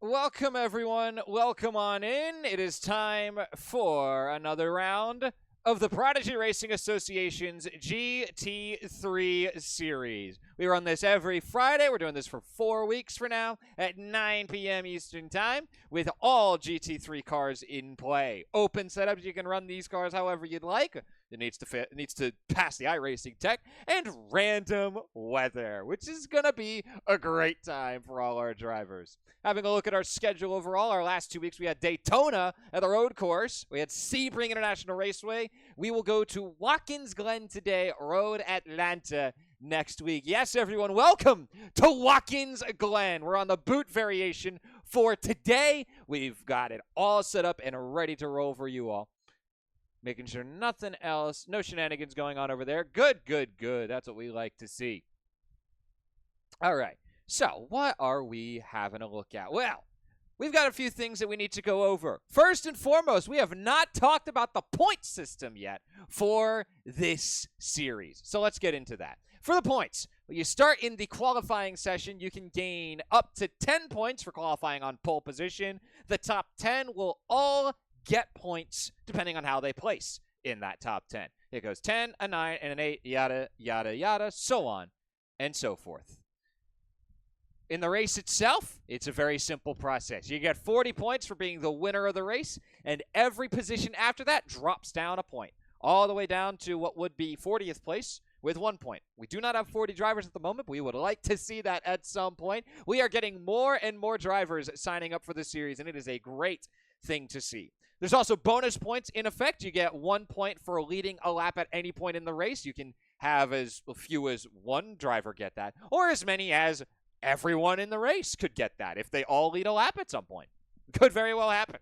Welcome, everyone. Welcome on in. It is time for another round of the Prodigy Racing Association's GT3 Series. We run this every Friday. We're doing this for 4 weeks for now at 9 p.m. Eastern Time with all GT3 cars in play. Open setups. You can run these cars however you'd like. It needs to pass the iRacing tech, and random weather, which is going to be a great time for all our drivers. Having a look at our schedule overall, our last 2 weeks, we had Daytona at the road course. We had Sebring International Raceway. We will go to Watkins Glen today, Road Atlanta next week. Yes, everyone, welcome to Watkins Glen. We're on the boot variation for today. We've got it all set up and ready to roll for you all. Making sure nothing else, no shenanigans going on over there. Good. That's what we like to see. All right. So, what are we having a look at? Well, we've got a few things that we need to go over. First and foremost, we have not talked about the point system yet for this series. So, let's get into that. For the points, when you start in the qualifying session, you can gain up to 10 points for qualifying on pole position. The top 10 will all get points depending on how they place in that top 10. It goes 10, a 9, and an 8, yada, yada, yada, so on and so forth. In the race itself, it's a very simple process. You get 40 points for being the winner of the race, and every position after that drops down a point, all the way down to what would be 40th place with 1 point. We do not have 40 drivers at the moment, but we would like to see that at some point. We are getting more and more drivers signing up for the series, and it is a great thing to see. There's also bonus points in effect. You get 1 point for leading a lap at any point in the race. You can have as few as one driver get that, or as many as everyone in the race could get that if they all lead a lap at some point. Could very well happen.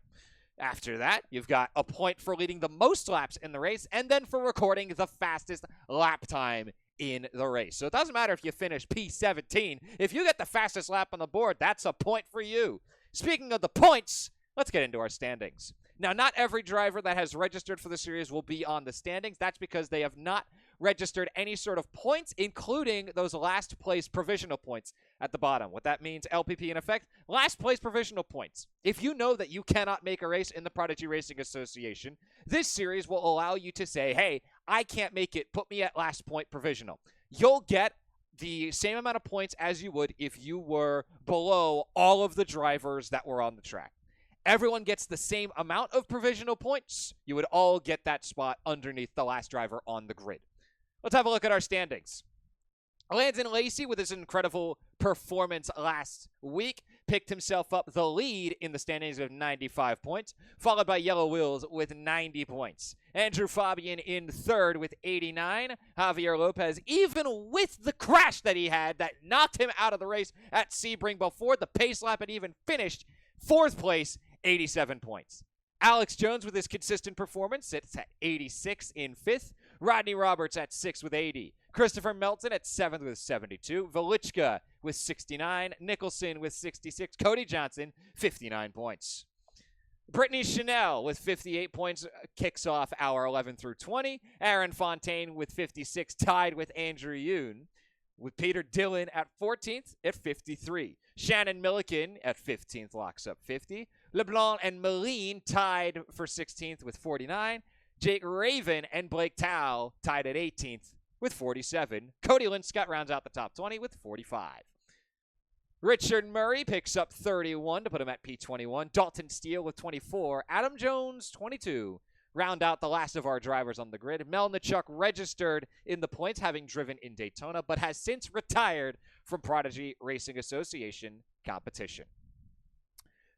After that, you've got a point for leading the most laps in the race, and then for recording the fastest lap time in the race. So it doesn't matter if you finish P17. If you get the fastest lap on the board, that's a point for you. Speaking of the points, let's get into our standings. Now, not every driver that has registered for the series will be on the standings. That's because they have not registered any sort of points, including those last place provisional points at the bottom. What that means, LPP in effect, last place provisional points. If you know that you cannot make a race in the Prodigy Racing Association, this series will allow you to say, hey, I can't make it, put me at last point provisional. You'll get the same amount of points as you would if you were below all of the drivers that were on the track. Everyone gets the same amount of provisional points. You would all get that spot underneath the last driver on the grid. Let's have a look at our standings. Landon Lacey, with his incredible performance last week, picked himself up the lead in the standings with 95 points, followed by Yellow Wheels with 90 points. Andrew Fabian in third with 89. Javier Lopez, even with the crash that he had that knocked him out of the race at Sebring before the pace lap had even finished, fourth place, 87 points. Alex Jones, with his consistent performance, sits at 86 in fifth. Rodney Roberts at 6th with 80. Christopher Melton at 7th with 72. Velichka with 69. Nicholson with 66. Cody Johnson, 59 points. Brittany Chanel with 58 points kicks off our 11 through 20. Aaron Fontaine with 56, tied with Andrew Yoon. With Peter Dillon at 14th at 53. Shannon Milliken at 15th locks up 50. LeBlanc and Moline tied for 16th with 49. Jake Raven and Blake Tao tied at 18th with 47. Cody Linscott rounds out the top 20 with 45. Richard Murray picks up 31 to put him at P21. Dalton Steele with 24. Adam Jones, 22. Round out the last of our drivers on the grid. Mel Nichuk registered in the points, having driven in Daytona, but has since retired from Prodigy Racing Association competition.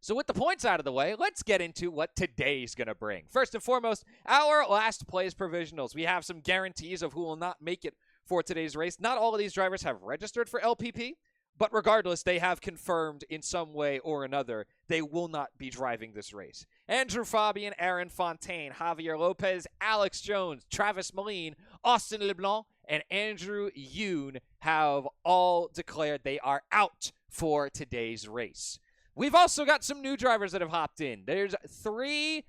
So with the points out of the way, let's get into what today's going to bring. First and foremost, our last place provisionals. We have some guarantees of who will not make it for today's race. Not all of these drivers have registered for LPP, but regardless, they have confirmed in some way or another they will not be driving this race. Andrew Fabian, Aaron Fontaine, Javier Lopez, Alex Jones, Travis Moline, Austin LeBlanc, and Andrew Yoon have all declared they are out for today's race. We've also got some new drivers that have hopped in. There's 4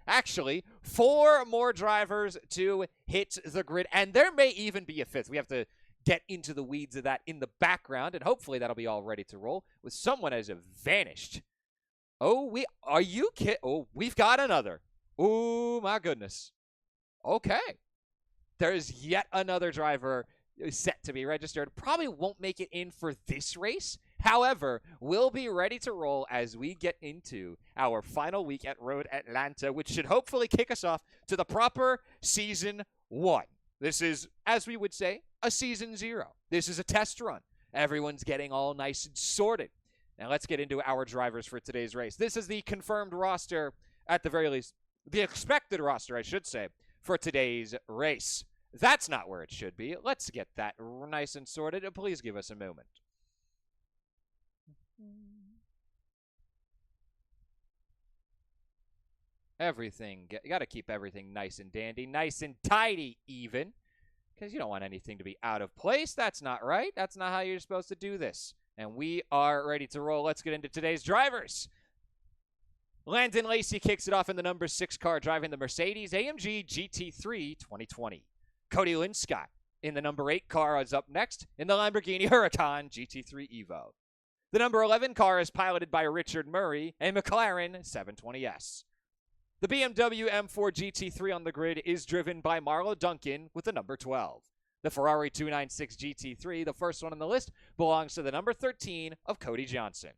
more drivers to hit the grid, and there may even be a 5th. We have to get into the weeds of that in the background, and hopefully that'll be all ready to roll with someone has vanished. Oh, are you kidding? Oh, we've got another. Oh, my goodness. Okay. There's yet another driver set to be registered. Probably won't make it in for this race. However, we'll be ready to roll as we get into our final week at Road Atlanta, which should hopefully kick us off to the proper Season 1. This is, as we would say, a Season 0. This is a test run. Everyone's getting all nice and sorted. Now let's get into our drivers for today's race. This is the confirmed roster, at the very least, the expected roster, I should say, for today's race. That's not where it should be. Let's get that nice and sorted. Please give us a moment. Everything, you got to keep everything nice and dandy, nice and tidy even, because you don't want anything to be out of place. That's not right. That's not how you're supposed to do this. And we are ready to roll. Let's get into today's drivers. Landon Lacey kicks it off in the number 6 car, driving the Mercedes-AMG GT3 2020. Cody Linscott in the number 8 car is up next in the Lamborghini Huracan GT3 Evo. The number 11 car is piloted by Richard Murray, a McLaren 720S. The BMW M4 GT3 on the grid is driven by Marlo Duncan with the number 12. The Ferrari 296 GT3, the first one on the list, belongs to the number 13 of Cody Johnson.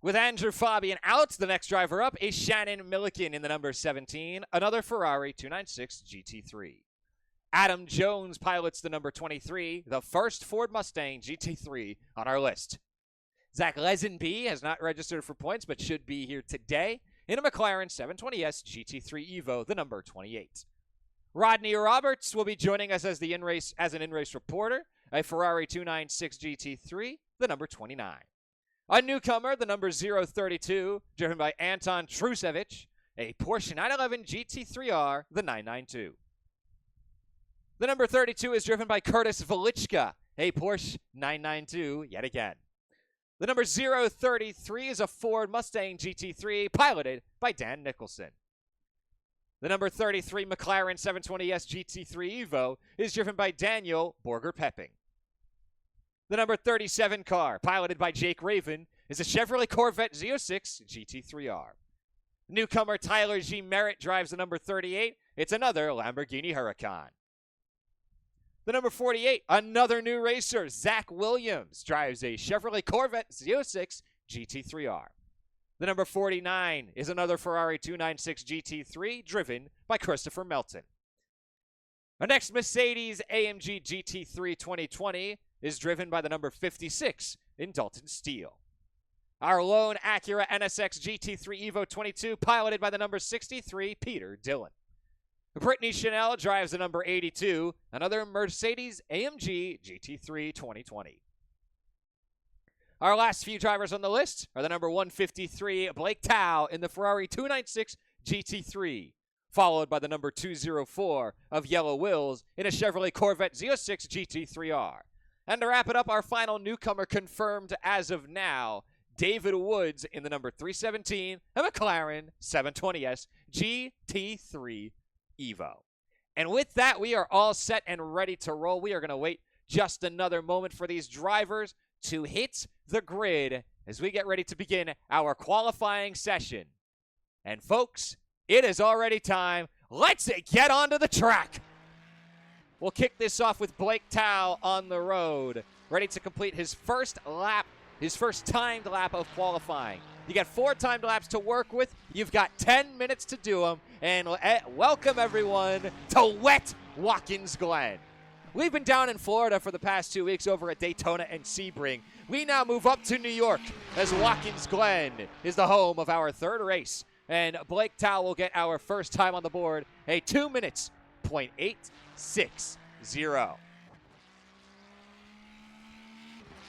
With Andrew Fabian out, the next driver up is Shannon Milliken in the number 17, another Ferrari 296 GT3. Adam Jones pilots the number 23, the first Ford Mustang GT3 on our list. Zach Lesenby has not registered for points but should be here today in a McLaren 720S GT3 Evo, the number 28. Rodney Roberts will be joining us as an in-race reporter, a Ferrari 296 GT3, the number 29. A newcomer, the number 032, driven by Anton Trusevich, a Porsche 911 GT3R, the 992. The number 32 is driven by Curtis Velichka, a Porsche 992 yet again. The number 033 is a Ford Mustang GT3 piloted by Dan Nicholson. The number 33 McLaren 720S GT3 Evo is driven by Daniel Borger-Pepping. The number 37 car, piloted by Jake Raven, is a Chevrolet Corvette Z06 GT3R. Newcomer Tyler G. Merritt drives the number 38. It's another Lamborghini Huracan. The number 48, another new racer, Zach Williams, drives a Chevrolet Corvette Z06 GT3R. The number 49 is another Ferrari 296 GT3, driven by Christopher Melton. Our next Mercedes-AMG GT3 2020 is driven by the number 56 in Dalton Steele. Our lone Acura NSX GT3 Evo 22, piloted by the number 63, Peter Dillon. Brittany Chanel drives the number 82, another Mercedes-AMG GT3 2020. Our last few drivers on the list are the number 153, Blake Tao in the Ferrari 296 GT3, followed by the number 204 of Yellow Wills in a Chevrolet Corvette Z06 GT3R. And to wrap it up, our final newcomer confirmed as of now, David Woods in the number 317, a McLaren 720S GT3 Evo. And with that, we are all set and ready to roll. We are going to wait just another moment for these drivers to hit the grid as we get ready to begin our qualifying session. And folks, it is already time. Let's get onto the track. We'll kick this off with Blake Tao on the road, ready to complete his first lap, his first timed lap of qualifying. You got 4 timed laps to work with. You've got 10 minutes to do them. And welcome, everyone, to Wet Watkins Glen. We've been down in Florida for the past 2 weeks over at Daytona and Sebring. We now move up to New York as Watkins Glen is the home of our third race. And Blake Tao will get our first time on the board, a 2 minutes, .860.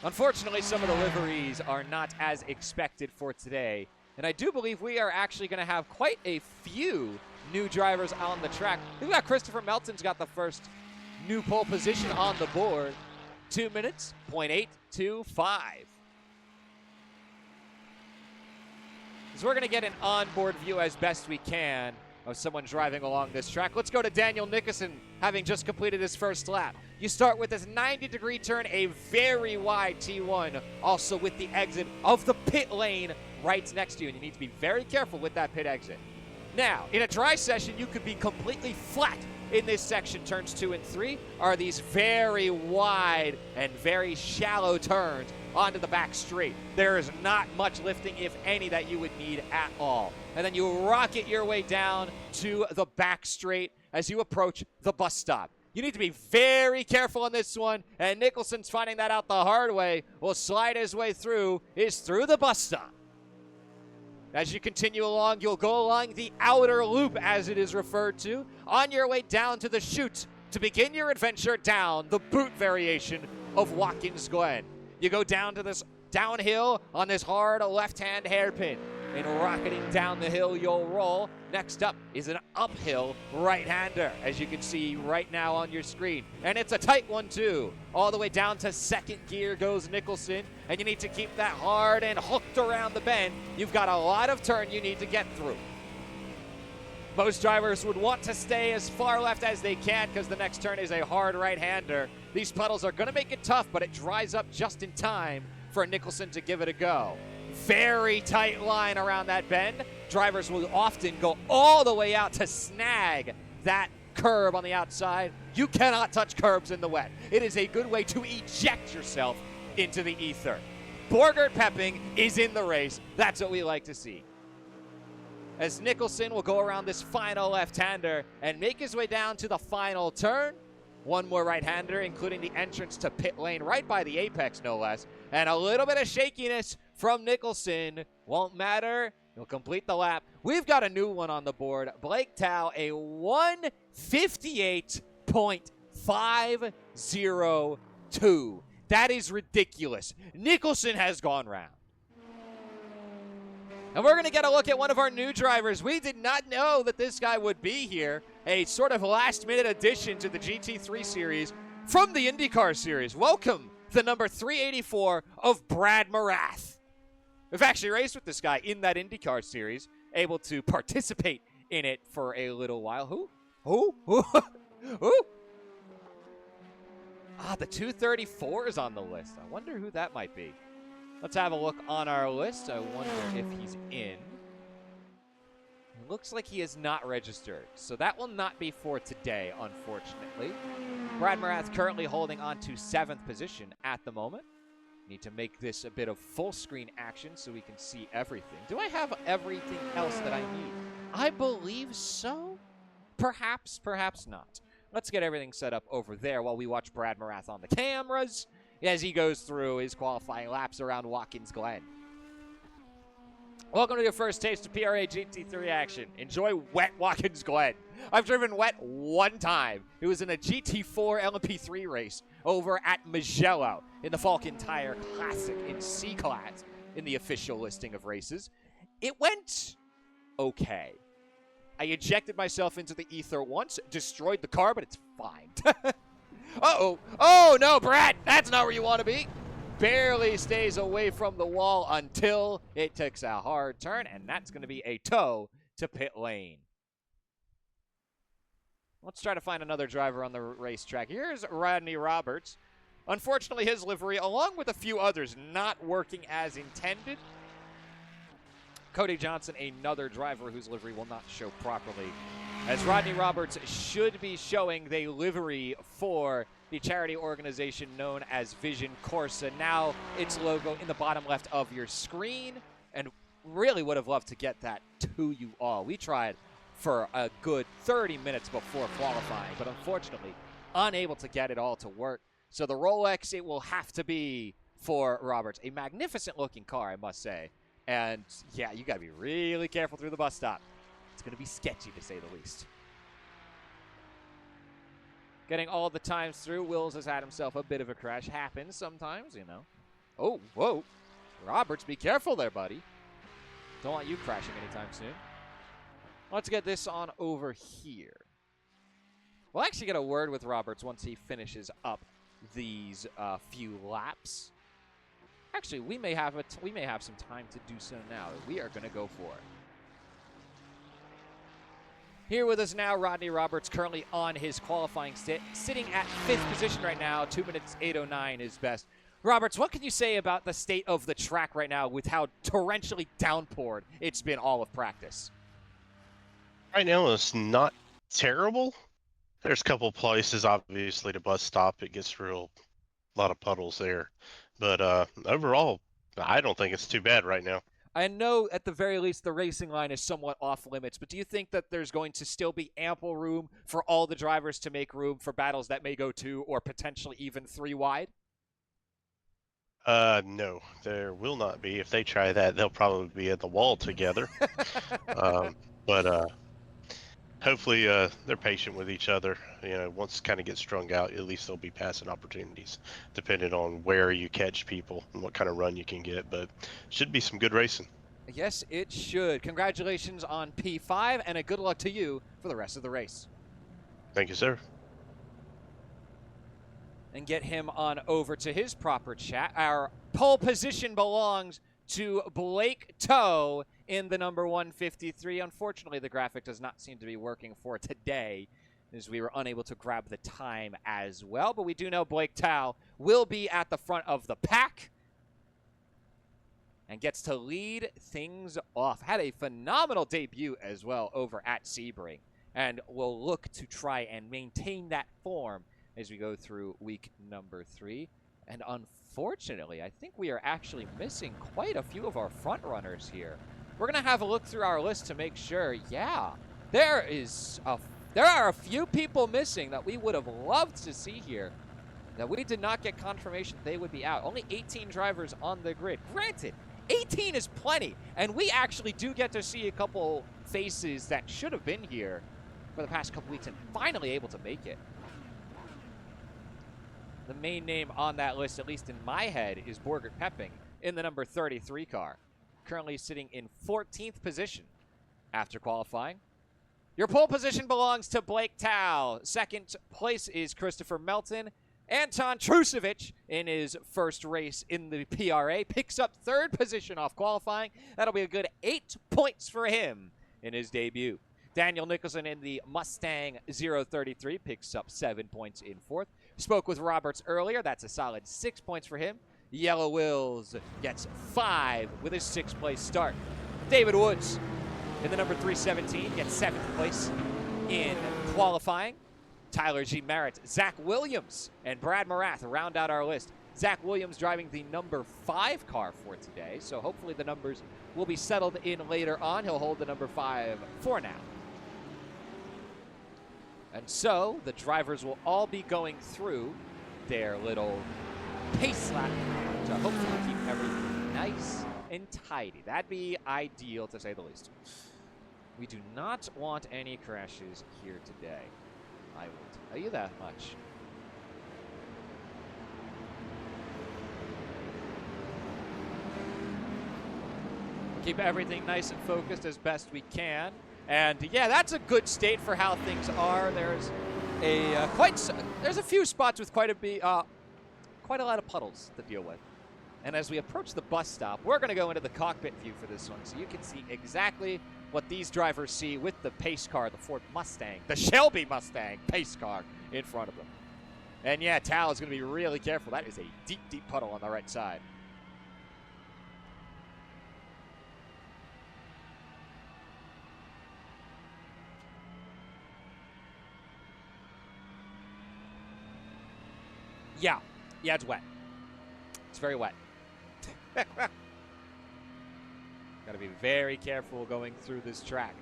Unfortunately, some of the liveries are not as expected for today. And I do believe we are actually going to have quite a few new drivers on the track. We've got Christopher Melton's got the first new pole position on the board. 2 minutes, .825. So we're going to get an onboard view as best we can of someone driving along this track. Let's go to Daniel Nicholson, having just completed his first lap. You start with this 90-degree turn, a very wide T1, also with the exit of the pit lane right next to you, and you need to be very careful with that pit exit. Now, in a dry session, you could be completely flat in this section. Turns 2 and 3 are these very wide and very shallow turns onto the back straight. There is not much lifting, if any, that you would need at all. And then you rocket your way down to the back straight as you approach the bus stop. You need to be very careful on this one, and Nicholson's finding that out the hard way. Will slide his way through the bus stop. As you continue along, you'll go along the outer loop, as it is referred to, on your way down to the chute to begin your adventure down the boot variation of Watkins Glen. You go down to this downhill on this hard left-hand hairpin. And rocketing down the hill, you'll roll. Next up is an uphill right-hander, as you can see right now on your screen. And it's a tight one, too. All the way down to second gear goes Nicholson, and you need to keep that hard and hooked around the bend. You've got a lot of turn you need to get through. Most drivers would want to stay as far left as they can because the next turn is a hard right-hander. These puddles are going to make it tough, but it dries up just in time for Nicholson to give it a go. Very tight line around that bend. Drivers will often go all the way out to snag that curb on the outside. You cannot touch curbs in the wet. It is a good way to eject yourself into the ether. Borgert Pepping is in the race. That's what we like to see. As Nicholson will go around this final left-hander and make his way down to the final turn. One more right-hander, including the entrance to pit lane right by the apex, no less. And a little bit of shakiness from Nicholson. Won't matter. He'll complete the lap. We've got a new one on the board. Blake Tao, a 158.502. That is ridiculous. Nicholson has gone round. And we're going to get a look at one of our new drivers. We did not know that this guy would be here. A sort of last-minute addition to the GT3 Series from the IndyCar Series. Welcome, the number 384 of Brad Morath. We've actually raced with this guy in that IndyCar Series, able to participate in it for a little while. Who? Ah, the 234 is on the list. I wonder who that might be. Let's have a look on our list. I wonder if he's in. It looks like he is not registered, so that will not be for today, unfortunately. Brad Morath currently holding on to 7th position at the moment. Need to make this a bit of full screen action so we can see everything. Do I have everything else that I need? I believe so. Perhaps, perhaps not. Let's get everything set up over there while we watch Brad Morath on the cameras as he goes through his qualifying laps around Watkins Glen. Welcome to your first taste of PRA GT3 action. Enjoy wet Watkins Glen. I've driven wet one time. It was in a GT4 LMP3 race over at Mugello in the Falcon Tire Classic in C-Class in the official listing of races. It went okay. I ejected myself into the ether once, destroyed the car, but it's fine. Uh-oh. Oh, no, Brad. That's not where you want to be. Barely stays away from the wall until it takes a hard turn, and that's going to be a tow to pit lane. Let's try to find another driver on the racetrack. Here's Rodney Roberts. Unfortunately, his livery, along with a few others, not working as intended. Cody Johnson, another driver whose livery will not show properly, as Rodney Roberts should be showing the livery for the charity organization known as Vision Corsa. Now its logo in the bottom left of your screen, and really would have loved to get that to you all. We tried for a good 30 minutes before qualifying, but unfortunately unable to get it all to work. So the Rolex, it will have to be for Roberts. A magnificent looking car, I must say. And yeah, you gotta be really careful through the bus stop. It's gonna be sketchy, to say the least. Getting all the times through, Wills has had himself a bit of a crash. Happens sometimes, you know. Oh, whoa. Roberts, be careful there, buddy. Don't want you crashing anytime soon. Let's get this on over here. We'll actually get a word with Roberts once he finishes up these few laps. Actually, we may have some time to do so now. We are going to go for it. Here with us now, Rodney Roberts, currently on his qualifying sitting at 5th position right now. 2 minutes 8:09 is best. Roberts, what can you say about the state of the track right now with how torrentially downpoured it's been all of practice? Right now, it's not terrible. There's a couple places, obviously, the bus stop, it gets a lot of puddles there. But overall, I don't think it's too bad right now. I know at the very least the racing line is somewhat off limits, but do you think that there's going to still be ample room for all the drivers to make room for battles that may go 2 or potentially even 3 wide? No, there will not be. If they try that, they'll probably be at the wall together. But hopefully, they're patient with each other. You know, once it kind of gets strung out, at least they'll be passing opportunities, depending on where you catch people and what kind of run you can get. But should be some good racing. Yes, it should. Congratulations on P5, and a good luck to you for the rest of the race. Thank you, sir. And get him on over to his proper chat. Our pole position belongs to Blake Toe in the number 153. Unfortunately, the graphic does not seem to be working for today, as we were unable to grab the time as well. But we do know Blake Toe will be at the front of the pack and gets to lead things off. Had a phenomenal debut as well over at Sebring, and will look to try and maintain that form as we go through week number 3. And unfortunately, I think we are actually missing quite a few of our front runners here. We're going to have a look through our list to make sure. Yeah, there are a few people missing that we would have loved to see here, that we did not get confirmation they would be out. Only 18 drivers on the grid. Granted, 18 is plenty, and we actually do get to see a couple faces that should have been here for the past couple weeks and finally able to make it. The main name on that list, at least in my head, is Borgert Pepping in the number 33 car, currently sitting in 14th position after qualifying. Your pole position belongs to Blake Tao. Second place is Christopher Melton. Anton Trusevic, in his first race in the PRA, picks up 3rd position off qualifying. That'll be a good 8 points for him in his debut. Daniel Nicholson in the Mustang 033 picks up 7 points in 4th. Spoke with Roberts earlier. That's a solid 6 points for him. Yellow Wills gets 5 with his 6th place start. David Woods in the number 317 gets 7th place in qualifying. Tyler G. Merritt, Zach Williams, and Brad Marath round out our list. Zach Williams driving the number 5 car for today, so hopefully the numbers will be settled in later on. He'll hold the number 5 for now. And so the drivers will all be going through their little pace lap to hopefully keep everything nice and tidy. That'd be ideal, to say the least. We do not want any crashes here today. I will tell you that much. Keep everything nice and focused as best we can. And yeah, that's a good state for how things are. There's there's a few spots with quite a lot of puddles to deal with. And as we approach the bus stop, we're going to go into the cockpit view for this one, so you can see exactly what these drivers see with the pace car, the Ford Mustang, the Shelby Mustang pace car in front of them. And yeah, Tal is going to be really careful. That is a deep, deep puddle on the right side. Yeah, it's wet. It's very wet. Got to be very careful going through this track.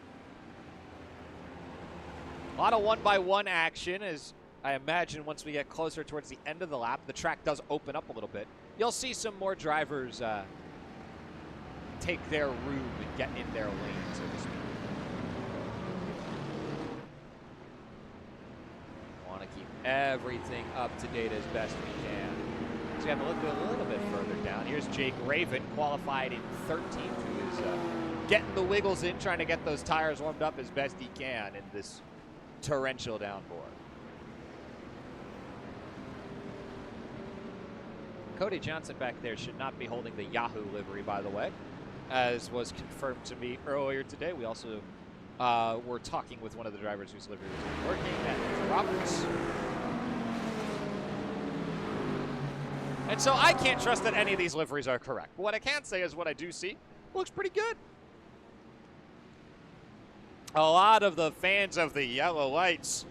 A lot of one-by-one action, as I imagine once we get closer towards the end of the lap, the track does open up a little bit. You'll see some more drivers take their room and get in their lane, so to speak. Want to keep everything up to date as best we can. So we have to look a little bit further down. Here's Jake Raven, qualified in 13th, who is getting the wiggles in, trying to get those tires warmed up as best he can in this torrential downpour. Cody Johnson back there should not be holding the Yahoo livery, by the way, as was confirmed to me earlier today. We also We're talking with one of the drivers whose livery was working, and Roberts. And so I can't trust that any of these liveries are correct. But what I can say is what I do see looks pretty good. A lot of the fans of the yellow lights.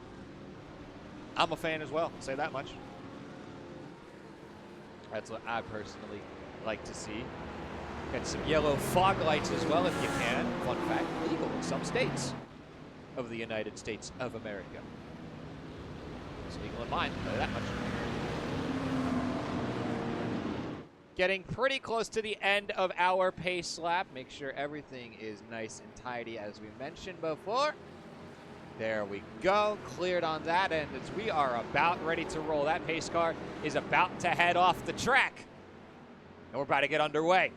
I'm a fan as well, I'll say that much. That's what I personally like to see. Get some yellow fog lights as well if you can. Fun fact, legal in some states of the United States of America. It's legal in mine, I'll tell you that much. Getting pretty close to the end of our pace lap. Make sure everything is nice and tidy as we mentioned before. There we go, cleared on that end as we are about ready to roll. That pace car is about to head off the track. And we're about to get underway.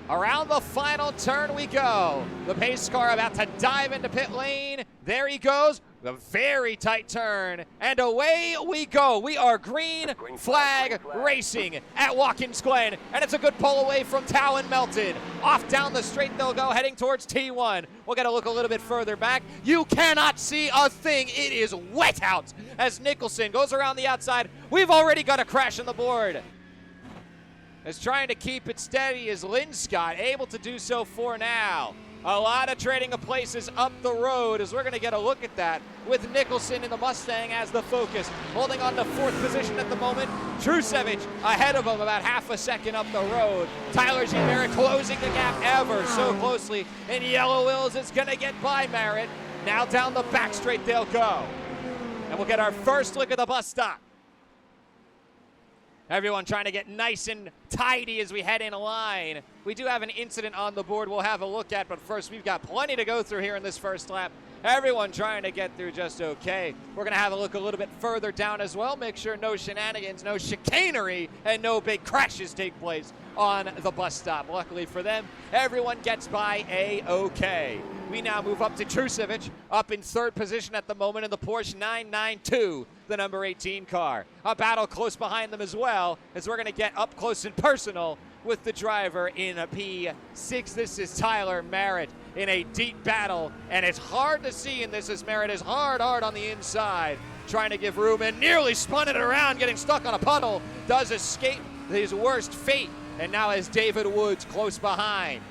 Around the final turn we go. The pace car about to dive into pit lane. There he goes. A very tight turn, and away we go. We are green flag racing at Watkins Glen, and it's a good pull away from Tao and Melton. Off down the straight they'll go, heading towards T1. We'll get a look a little bit further back. You cannot see a thing. It is wet out as Nicholson goes around the outside. We've already got a crash on the board. Is trying to keep it steady is Lynn Scott, able to do so for now. A lot of trading of places up the road as we're going to get a look at that with Nicholson in the Mustang as the focus. Holding on to fourth position at the moment. Trusevich ahead of him about half a second up the road. Tyler G. Merritt closing the gap ever so closely. And Yellow Wills is going to get by Merritt. Now down the back straight they'll go. And we'll get our first look at the bus stop. Everyone trying to get nice and tidy as we head in line. We do have an incident on the board we'll have a look at, but first we've got plenty to go through here in this first lap. Everyone trying to get through just okay. We're going to have a look a little bit further down as well. Make sure no shenanigans, no chicanery, and no big crashes take place on the bus stop. Luckily for them, everyone gets by A-okay. We now move up to Trusevich, up in third position at the moment in the Porsche 992, the number 18 car. A battle close behind them as well, as we're going to get up close and personal with the driver in a P6. This is Tyler Merritt in a deep battle, and it's hard to see in this as Merritt is hard on the inside, trying to give room and nearly spun it around, getting stuck on a puddle, does escape his worst fate, and now has David Woods close behind.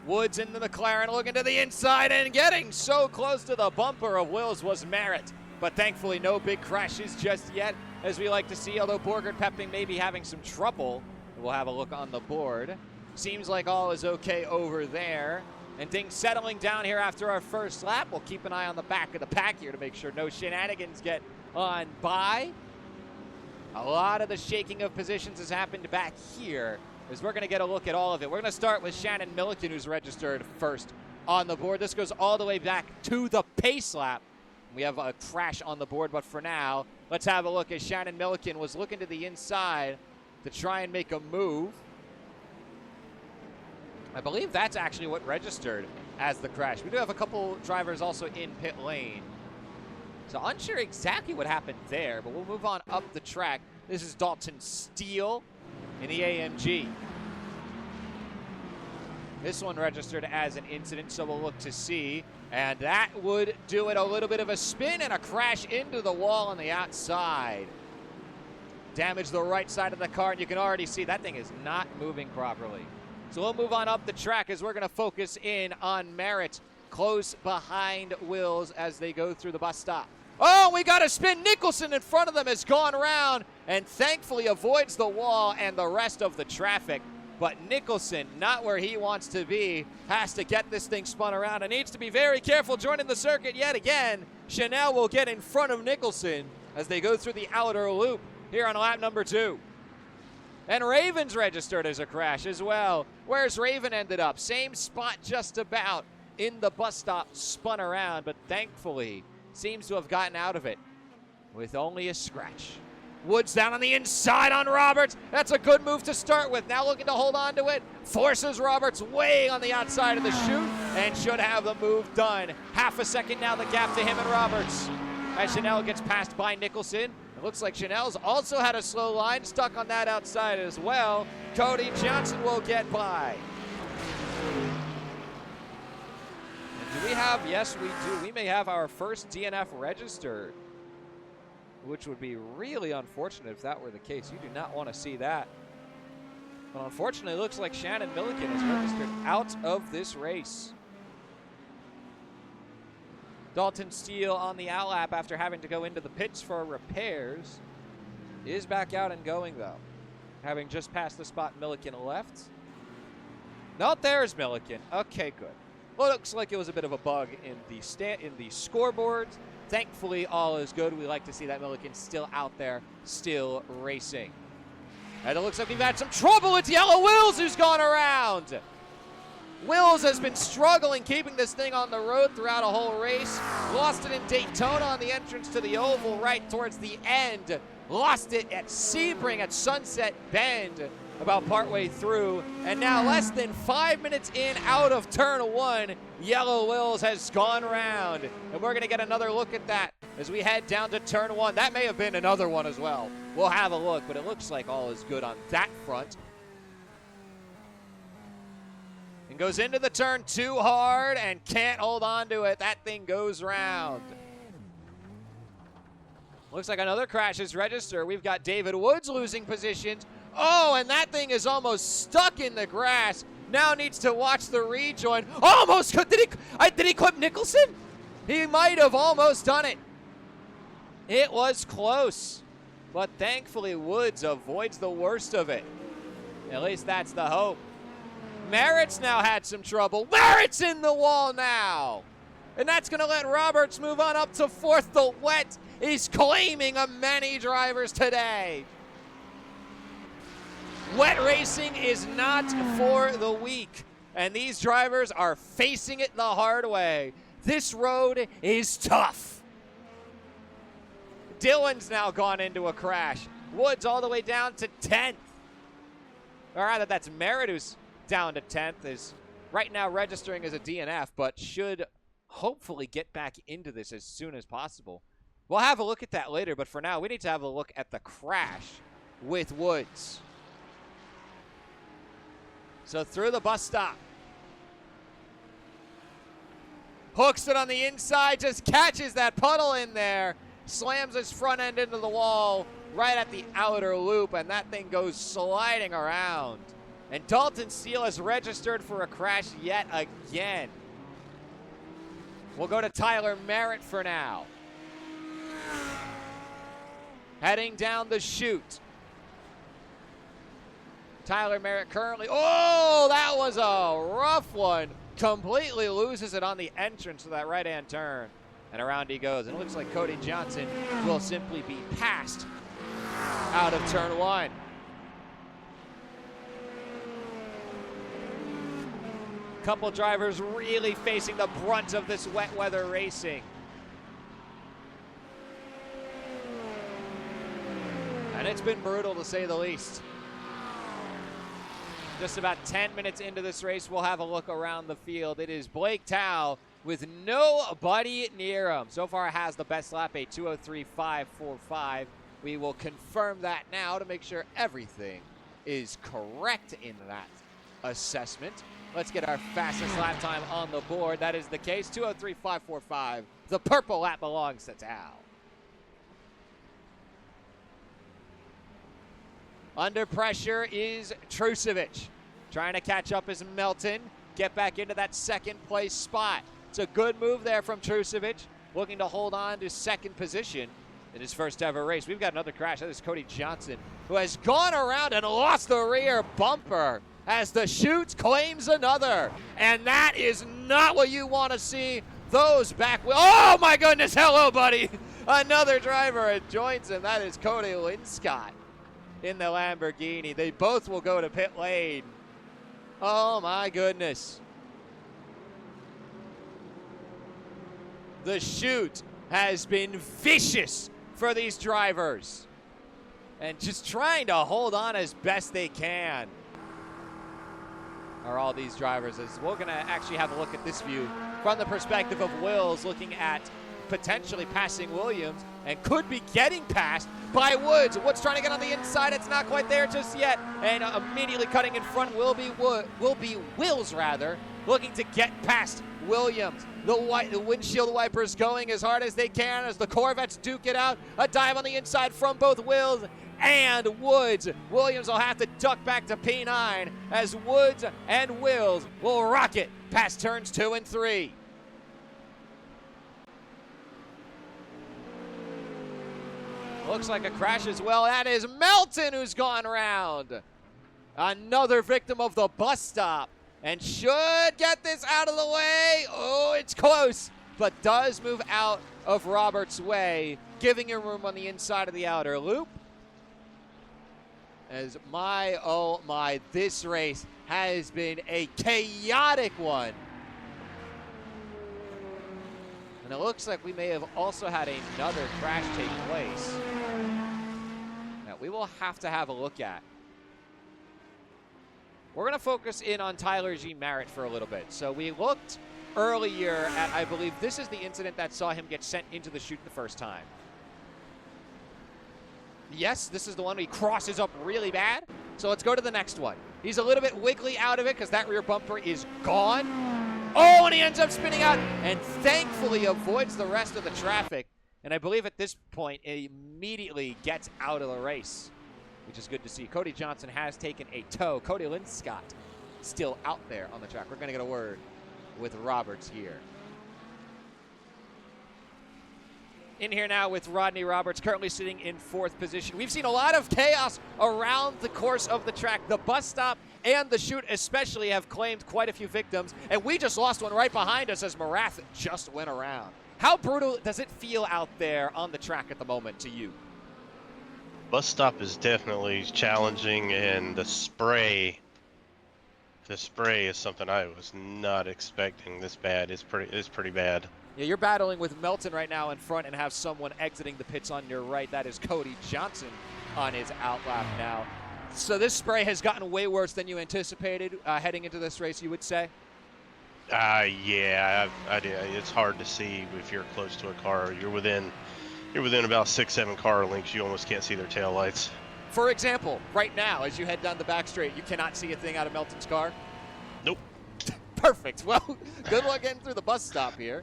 Woods in the McLaren looking to the inside and getting so close to the bumper of Wills was Merritt. But thankfully no big crashes just yet, as we like to see, although Borgert Pepping may be having some trouble. We'll have a look on the board. Seems like all is okay over there. And things settling down here after our first lap. We'll keep an eye on the back of the pack here to make sure no shenanigans get on by. A lot of the shaking of positions has happened back here, as we're going to get a look at all of it. We're going to start with Shannon Milliken, who's registered first on the board. This goes all the way back to the pace lap. We have a crash on the board, but for now, let's have a look as Shannon Milliken was looking to the inside to try and make a move. I believe that's actually what registered as the crash. We do have a couple drivers also in pit lane. So unsure exactly what happened there, but we'll move on up the track. This is Dalton Steele in the AMG. This one registered as an incident, so we'll look to see. And that would do it. A little bit of a spin and a crash into the wall on the outside. Damage the right side of the car, and you can already see that thing is not moving properly. So we'll move on up the track as we're going to focus in on Merritt, close behind Wills as they go through the bus stop. Oh, we got a spin. Nicholson in front of them has gone around and thankfully avoids the wall and the rest of the traffic. But Nicholson, not where he wants to be, has to get this thing spun around and needs to be very careful joining the circuit yet again. Chanel will get in front of Nicholson as they go through the outer loop here on lap number 2. And Raven's registered as a crash as well. Where's Raven ended up? Same spot just about in the bus stop, spun around, but thankfully seems to have gotten out of it with only a scratch. Woods down on the inside on Roberts. That's a good move to start with. Now looking to hold on to it. Forces Roberts way on the outside of the chute and should have the move done. Half a second now the gap to him and Roberts. As Chanel gets passed by Nicholson. It looks like Chanel's also had a slow line, stuck on that outside as well. Cody Johnson will get by. Do we have? Yes, we do. We may have our first DNF registered, which would be really unfortunate if that were the case. You do not want to see that. But unfortunately, it looks like Shannon Milliken is registered out of this race. Dalton Steele on the outlap after having to go into the pits for repairs is back out and going, though. Having just passed the spot Milliken left. No, there's Milliken. Okay, good. Well, it looks like it was a bit of a bug in the scoreboard. Thankfully, all is good. We like to see that Milliken still out there, still racing. And it looks like we've had some trouble. It's Yellow Wills who's gone around. Wills has been struggling keeping this thing on the road throughout a whole race. Lost it in Daytona on the entrance to the oval right towards the end. Lost it at Sebring at Sunset Bend about partway through. And now less than 5 minutes in out of turn 1, Yellow Wills has gone around. And we're going to get another look at that as we head down to turn 1. That may have been another one as well. We'll have a look, but it looks like all is good on that front. And goes into the turn too hard and can't hold on to it. That thing goes round. Looks like another crash is registered. We've got David Woods losing positions. Oh, and that thing is almost stuck in the grass. Now needs to watch the rejoin. Almost, did he clip Nicholson? He might have almost done it. It was close, but thankfully Woods avoids the worst of it. At least that's the hope. Merritt's now had some trouble. Merritt's in the wall now. And that's going to let Roberts move on up to 4th. The wet is claiming a many drivers today. Wet racing is not for the weak, and these drivers are facing it the hard way. This road is tough. Dillon's now gone into a crash. Woods all the way down to 10th. Or rather, that's Merritt who's down to 10th, is right now registering as a DNF, but should hopefully get back into this as soon as possible. We'll have a look at that later, but for now, we need to have a look at the crash with Woods. So through the bus stop. Hooks it on the inside, just catches that puddle in there, slams his front end into the wall right at the outer loop, and that thing goes sliding around. And Dalton Steele has registered for a crash yet again. We'll go to Tyler Merritt for now. Heading down the chute. Tyler Merritt currently, oh, that was a rough one. Completely loses it on the entrance to that right-hand turn. And around he goes. And it looks like Cody Johnson will simply be passed out of turn 1. Couple drivers really facing the brunt of this wet weather racing. And it's been brutal to say the least. Just about 10 minutes into this race, we'll have a look around the field. It is Blake Tao with nobody near him. So far has the best lap, a 2:03.545. We will confirm that now to make sure everything is correct in that assessment. Let's get our fastest lap time on the board. That is the case, 2:03.545. The purple lap belongs to Tao. Under pressure is Trucevic. Trying to catch up is Melton. Get back into that second place spot. It's a good move there from Trucevic. Looking to hold on to second position in his first ever race. We've got another crash. That is Cody Johnson, who has gone around and lost the rear bumper as the chute claims another. And that is not what you want to see. Those back wheels. Oh my goodness, hello buddy. Another driver joins him. That is Cody Linscott in the Lamborghini. They both will go to pit lane. Oh my goodness. The chute has been vicious for these drivers. And just trying to hold on as best they can are all these drivers. As we're going to actually have a look at this view from the perspective of Wills, looking at potentially passing Williams and could be getting passed by Woods. Woods trying to get on the inside. It's not quite there just yet. And immediately cutting in front will be Wills, looking to get past Williams. The windshield wipers going as hard as they can as the Corvettes duke it out. A dive on the inside from both Wills and Woods. Williams will have to duck back to P9 as Woods and Wills will rocket past turns 2 and 3. Looks like a crash as well. That is Melton who's gone around. Another victim of the bus stop. And should get this out of the way. Oh, it's close, but does move out of Roberts' way, giving him room on the inside of the outer loop. As oh my, this race has been a chaotic one. And it looks like we may have also had another crash take place that we will have to have a look at. We're going to focus in on Tyler G. Merritt for a little bit. So we looked earlier at, I believe this is the incident that saw him get sent into the chute the first time. Yes, this is the one where he crosses up really bad. So let's go to the next one. He's a little bit wiggly out of it because that rear bumper is gone. Oh, and he ends up spinning out and thankfully avoids the rest of the traffic. And I believe at this point, immediately gets out of the race, which is good to see. Cody Johnson has taken a tow. Cody Linscott still out there on the track. We're going to get a word with Roberts here. In here now with Rodney Roberts, currently sitting in 4th position. We've seen a lot of chaos around the course of the track. The bus stop and the chute especially have claimed quite a few victims, and we just lost one right behind us as Marath just went around. How brutal does it feel out there on the track at the moment to you? Bus stop is definitely challenging, and the spray is something I was not expecting this bad. It's pretty bad. Yeah, you're battling with Melton right now in front and have someone exiting the pits on your right. That is Cody Johnson on his outlap now. So this spray has gotten way worse than you anticipated heading into this race, you would say? Yeah, it's hard to see if you're close to a car. You're within about 6-7 car lengths. You almost can't see their taillights. For example, right now, as you head down the back straight, you cannot see a thing out of Melton's car? Nope. Perfect. Well, good luck getting through the bus stop here.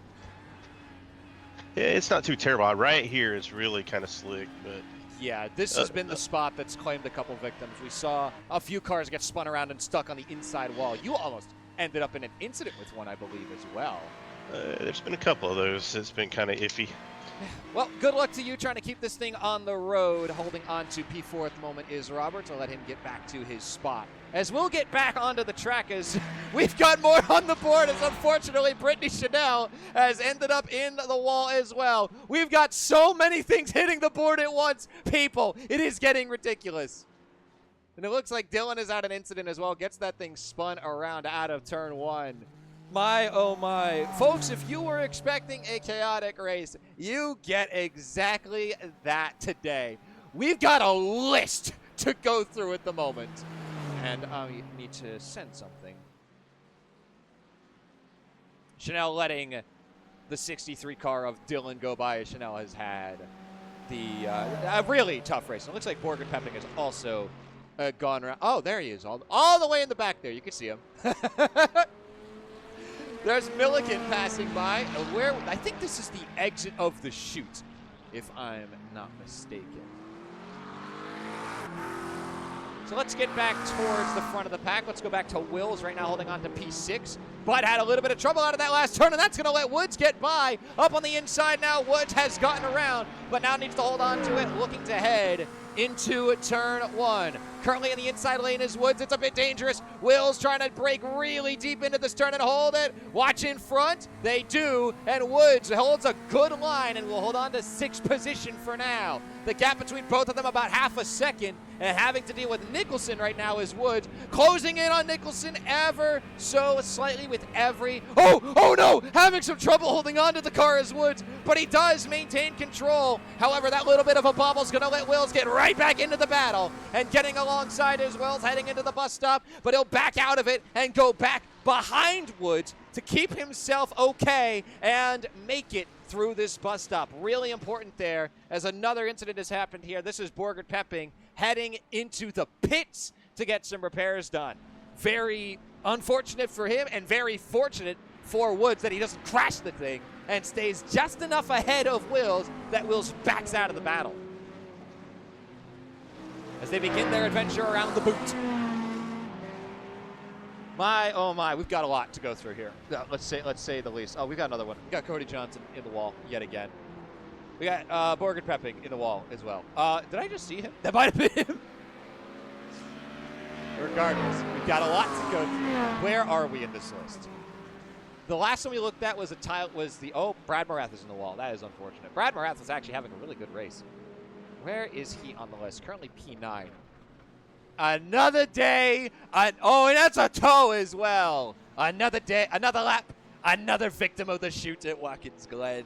Yeah, it's not too terrible. Right here is really kind of slick, but... Yeah, this has been the spot that's claimed a couple victims. We saw a few cars get spun around and stuck on the inside wall. You almost ended up in an incident with one, I believe, as well. There's been a couple of those. It's been kind of iffy. Well, good luck to you trying to keep this thing on the road. Holding on to P4 at the moment is Roberts. I'll let him get back to his spot. As we'll get back onto the track, as we've got more on the board, as unfortunately Brittany Chanel has ended up in the wall as well. We've got so many things hitting the board at once, people. It is getting ridiculous. And it looks like Dylan is at an incident as well. Gets that thing spun around out of turn 1. My, oh my. Folks, if you were expecting a chaotic race, you get exactly that today. We've got a list to go through at the moment. And I need to send something. Chanel letting the 63 car of Dylan go by. Chanel has had a really tough race. It looks like Morgan Pepping has also gone around. Oh, there he is. All the way in the back there. You can see him. There's Milliken passing by. Where I think this is the exit of the chute, if I'm not mistaken. So let's get back towards the front of the pack. Let's go back to Wills right now holding on to P6. But had a little bit of trouble out of that last turn, and that's going to let Woods get by. Up on the inside now, Woods has gotten around, but now needs to hold on to it, looking to head into turn 1. Currently in the inside lane is Woods. It's a bit dangerous. Wills trying to break really deep into this turn and hold it. Watch in front. They do, and Woods holds a good line and will hold on to 6th position for now. The gap between both of them about half a second, and having to deal with Nicholson right now is Woods. Closing in on Nicholson ever so slightly with every... Oh no! Having some trouble holding on to the car is Woods, but he does maintain control. However, that little bit of a bobble is going to let Wills get right back into the battle, and getting alongside as Wills heading into the bus stop, but he'll back out of it and go back behind Woods to keep himself okay and make it through this bus stop. Really important there, as another incident has happened here. This is Borgert Pepping heading into the pits to get some repairs done. Very unfortunate for him and very fortunate for Woods that he doesn't crash the thing and stays just enough ahead of Wills that Wills backs out of the battle as they begin their adventure around the boot. My, oh my, we've got a lot to go through here. Let's say the least. Oh, we've got another one. We got Cody Johnson in the wall yet again. We got Borgert Pepping in the wall as well. Did I just see him? That might have been him. Regardless, we've got a lot to go through. Where are we in this list? The last one we looked at was Brad Morath is in the wall. That is unfortunate. Brad Morath was actually having a really good race. Where is he on the list? Currently P9. Another day. And that's a toe as well. Another day, another lap, another victim of the shoot at Watkins Glen.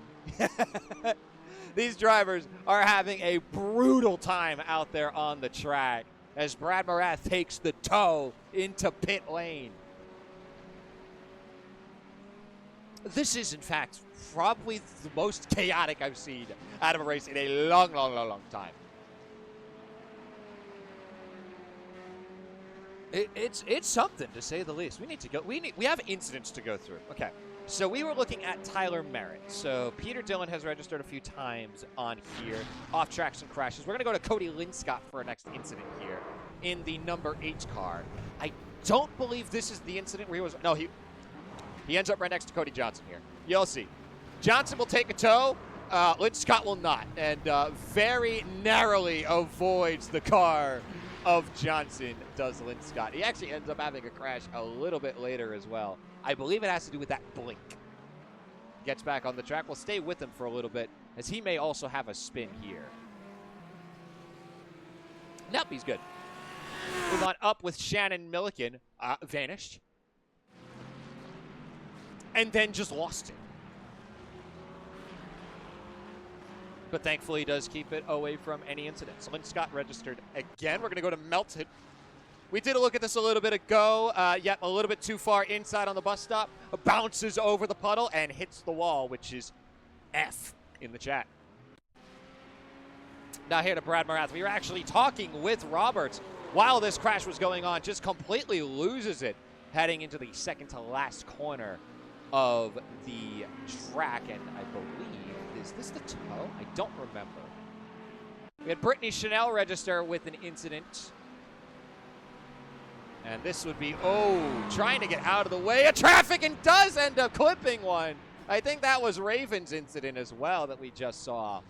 These drivers are having a brutal time out there on the track as Brad Morath takes the toe into pit lane. This is, in fact, probably the most chaotic I've seen out of a race in a long, long, long, long time. It's something, to say the least. We need to go. We have incidents to go through. Okay, so we were looking at Tyler Merritt. So Peter Dillon has registered a few times on here, off tracks and crashes. We're gonna go to Cody Linscott for our next incident here in the number 8 car. I don't believe this is the incident where he was. No, he ends up right next to Cody Johnson here. You'll see. Johnson will take a tow. Linscott will not, and very narrowly avoids the car of Johnson, does Linscott. He actually ends up having a crash a little bit later as well. I believe it has to do with that blink. Gets back on the track. We'll stay with him for a little bit, as he may also have a spin here. Nope, he's good. Move on up with Shannon Milliken. Vanished. And then just lost it. But thankfully, he does keep it away from any incidents. Linscott registered again. We're going to go to Melton. We did a look at this a little bit ago. Yet a little bit too far inside on the bus stop. Bounces over the puddle and hits the wall, which is F in the chat. Now here to Brad Morath. We were actually talking with Roberts while this crash was going on. Just completely loses it heading into the second to last corner of the track. And I believe, is this the toe? I don't remember. We had Brittany Chanel register with an incident. And this would be, trying to get out of the way of traffic and does end up clipping one. I think that was Raven's incident as well that we just saw.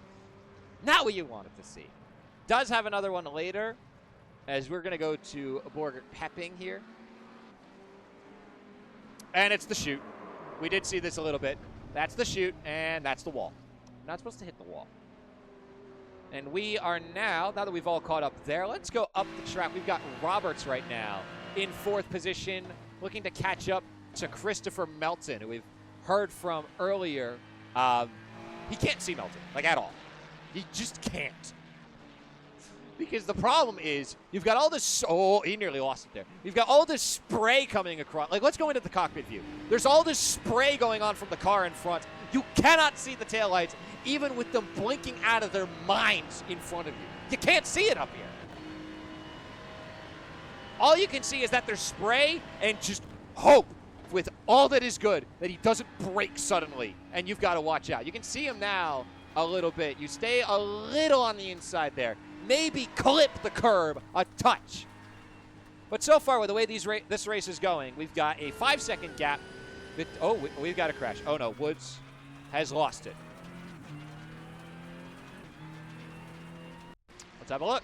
Not what you wanted to see. Does have another one later, as we're going to go to Borgert Pepping here. And it's the chute. We did see this a little bit. That's the chute, and that's the wall. Not supposed to hit the wall. And we are now that we've all caught up there, let's go up the track. We've got Roberts right now in 4th position, looking to catch up to Christopher Melton, who we've heard from earlier. He can't see Melton, like, at all. He just can't. Because the problem is, you've got all this, he nearly lost it there. You've got all this spray coming across. Like, let's go into the cockpit view. There's all this spray going on from the car in front. You cannot see the taillights, even with them blinking out of their minds in front of you. You can't see it up here. All you can see is that there's spray and just hope with all that is good that he doesn't break suddenly, and you've got to watch out. You can see him now a little bit. You stay a little on the inside there. Maybe clip the curb a touch. But so far, with the way this race is going, we've got a 5-second gap. We've got a crash. Oh, no. Woods has lost it. Let's have a look.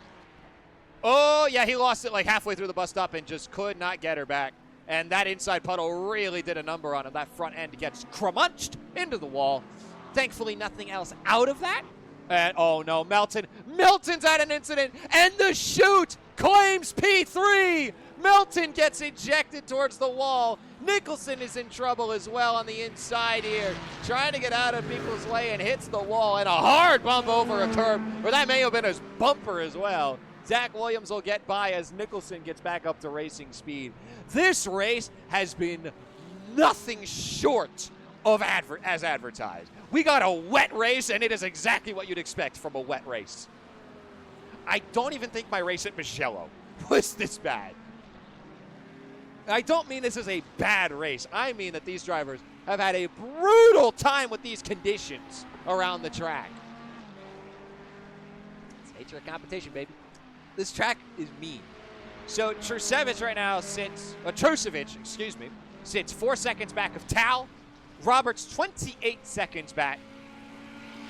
Oh, yeah, he lost it like halfway through the bus stop and just could not get her back. And that inside puddle really did a number on him. That front end gets crunched into the wall. Thankfully, nothing else out of that. And, oh, no, Melton's had an incident, and the chute claims P3. Melton gets ejected towards the wall. Nicholson is in trouble as well on the inside here, trying to get out of people's way and hits the wall, and a hard bump over a curb, or that may have been his bumper as well. Zach Williams will get by as Nicholson gets back up to racing speed. This race has been nothing short as advertised. We got a wet race, and it is exactly what you'd expect from a wet race. I don't even think my race at Michello was this bad. I don't mean this is a bad race. I mean that these drivers have had a brutal time with these conditions around the track. It's nature of competition, baby. This track is mean. So Trusevic right now sits, excuse me, sits 4 seconds back of Tal. Roberts 28 seconds back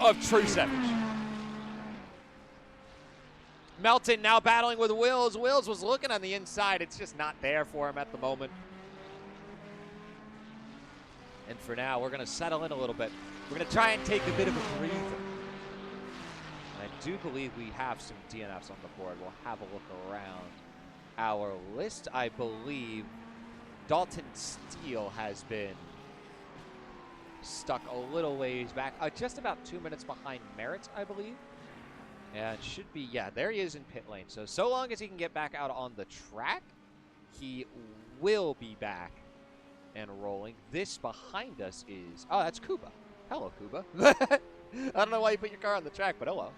of Trusevic. Melton now battling with Wills. Wills was looking on the inside. It's just not there for him at the moment. And for now, we're going to settle in a little bit. We're going to try and take a bit of a breather. And I do believe we have some DNFs on the board. We'll have a look around our list. I believe Dalton Steele has been stuck a little ways back. Just about 2 minutes behind Merritt, I believe. And should be, yeah, there he is in pit lane. So long as he can get back out on the track, he will be back and rolling. This behind us is, oh, that's Kuba. Hello, Kuba. I don't know why you put your car on the track, but hello.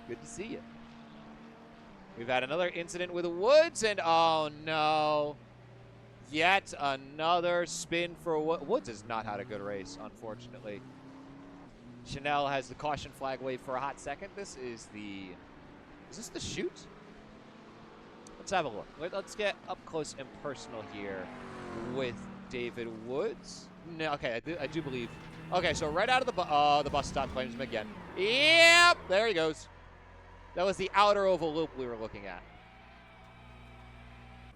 Good to see you. We've had another incident with Woods, and oh no. Yet another spin for Woods. Woods has not had a good race, unfortunately. Chanel has the caution flag wave for a hot second. Is this the chute? Let's have a look. Let's get up close and personal here with David Woods. No, okay, I do believe. Okay, so right out of the bus stop claims him again. Yep, there he goes. That was the outer oval loop we were looking at.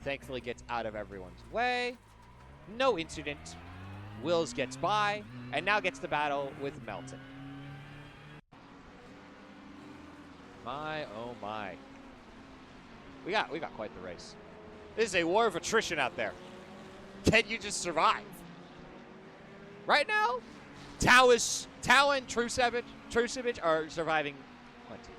Thankfully gets out of everyone's way. No incident. Wills gets by, and now gets the battle with Melton. My, oh my. We got quite the race. This is a war of attrition out there. Can you just survive? Right now, Tao and Trusevic are surviving plenty.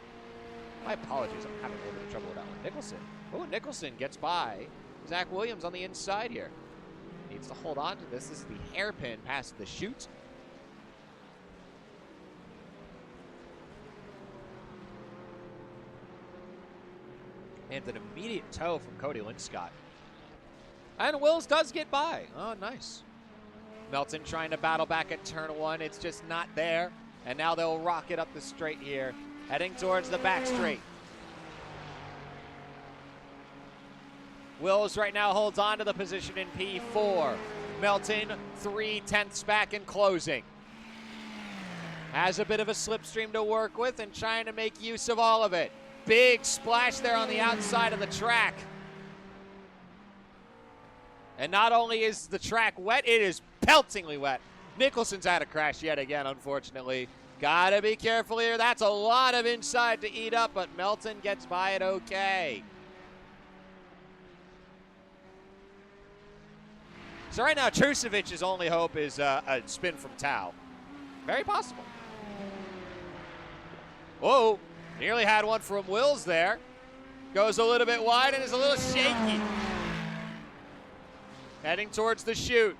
My apologies, I'm having a little bit of trouble with that one. Nicholson. Oh, Nicholson gets by Zach Williams on the inside here. Needs to hold on to this. This is the hairpin past the chute. And an immediate tow from Cody Linscott. And Wills does get by. Oh, nice. Melton trying to battle back at turn one. It's just not there. And now they'll rock it up the straight here, heading towards the back straight. Wills right now holds on to the position in P4. Melton 3/10 back and closing. Has a bit of a slipstream to work with and trying to make use of all of it. Big splash there on the outside of the track. And not only is the track wet, it is peltingly wet. Nicholson's had a crash yet again, unfortunately. Gotta be careful here. That's a lot of inside to eat up, but Melton gets by it okay. So right now, Trusevic's only hope is a spin from Tao. Very possible. Whoa, nearly had one from Wills there. Goes a little bit wide and is a little shaky. Heading towards the chute.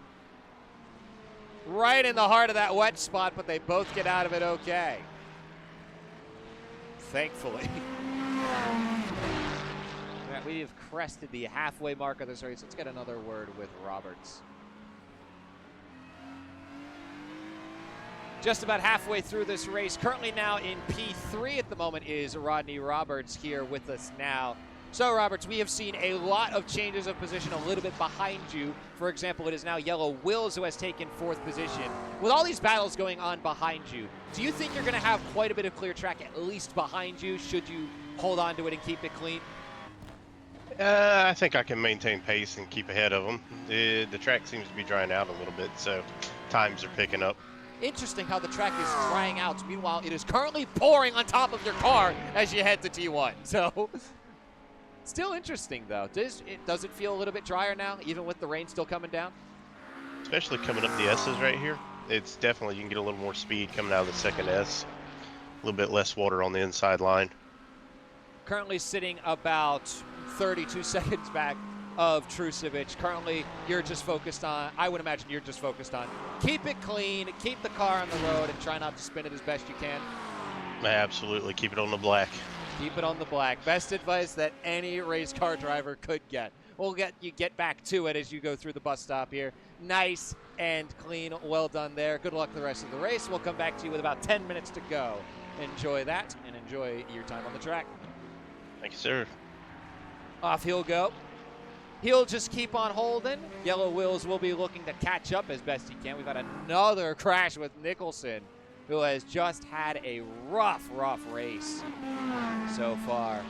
Right in the heart of that wet spot, but they both get out of it okay. Thankfully. We have crested the halfway mark of this race. Let's get another word with Roberts. Just about halfway through this race. Currently now in P3 at the moment is Rodney Roberts here with us now. So, Roberts, we have seen a lot of changes of position a little bit behind you. For example, it is now Yellow Wills who has taken 4th position. With all these battles going on behind you, do you think you're going to have quite a bit of clear track at least behind you? Should you hold on to it and keep it clean? I think I can maintain pace and keep ahead of them. The track seems to be drying out a little bit, so times are picking up. Interesting how the track is drying out. Meanwhile, it is currently pouring on top of your car as you head to T1. So, still interesting, though. Does it feel a little bit drier now, even with the rain still coming down? Especially coming up the S's right here. It's definitely, you can get a little more speed coming out of the second S. A little bit less water on the inside line. Currently sitting about 32 seconds back of Trucevic. Currently, you're just focused on, I would imagine you're just focused on keep it clean, keep the car on the road, and try not to spin it as best you can. Absolutely, keep it on the black. Keep it on the black. Best advice that any race car driver could get. We'll get back to it as you go through the bus stop here. Nice and clean. Well done there. Good luck the rest of the race. We'll come back to you with about 10 minutes to go. Enjoy that and enjoy your time on the track. Thank you, sir. Off he'll go. He'll just keep on holding. Yellow Wheels will be looking to catch up as best he can. We've had another crash with Nicholson, who has just had a rough race so far.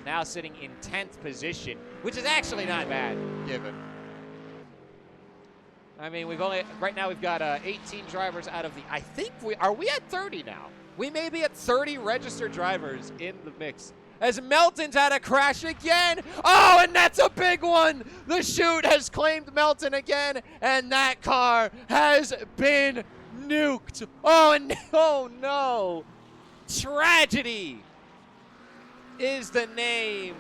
Now sitting in 10th position, which is actually not bad, given. I mean, right now we've got 18 drivers out of the, are we at 30 now? We may be at 30 registered drivers in the mix. As Melton's had a crash again. Oh, and that's a big one. The chute has claimed Melton again, and that car has been nuked. Oh no. Tragedy is the name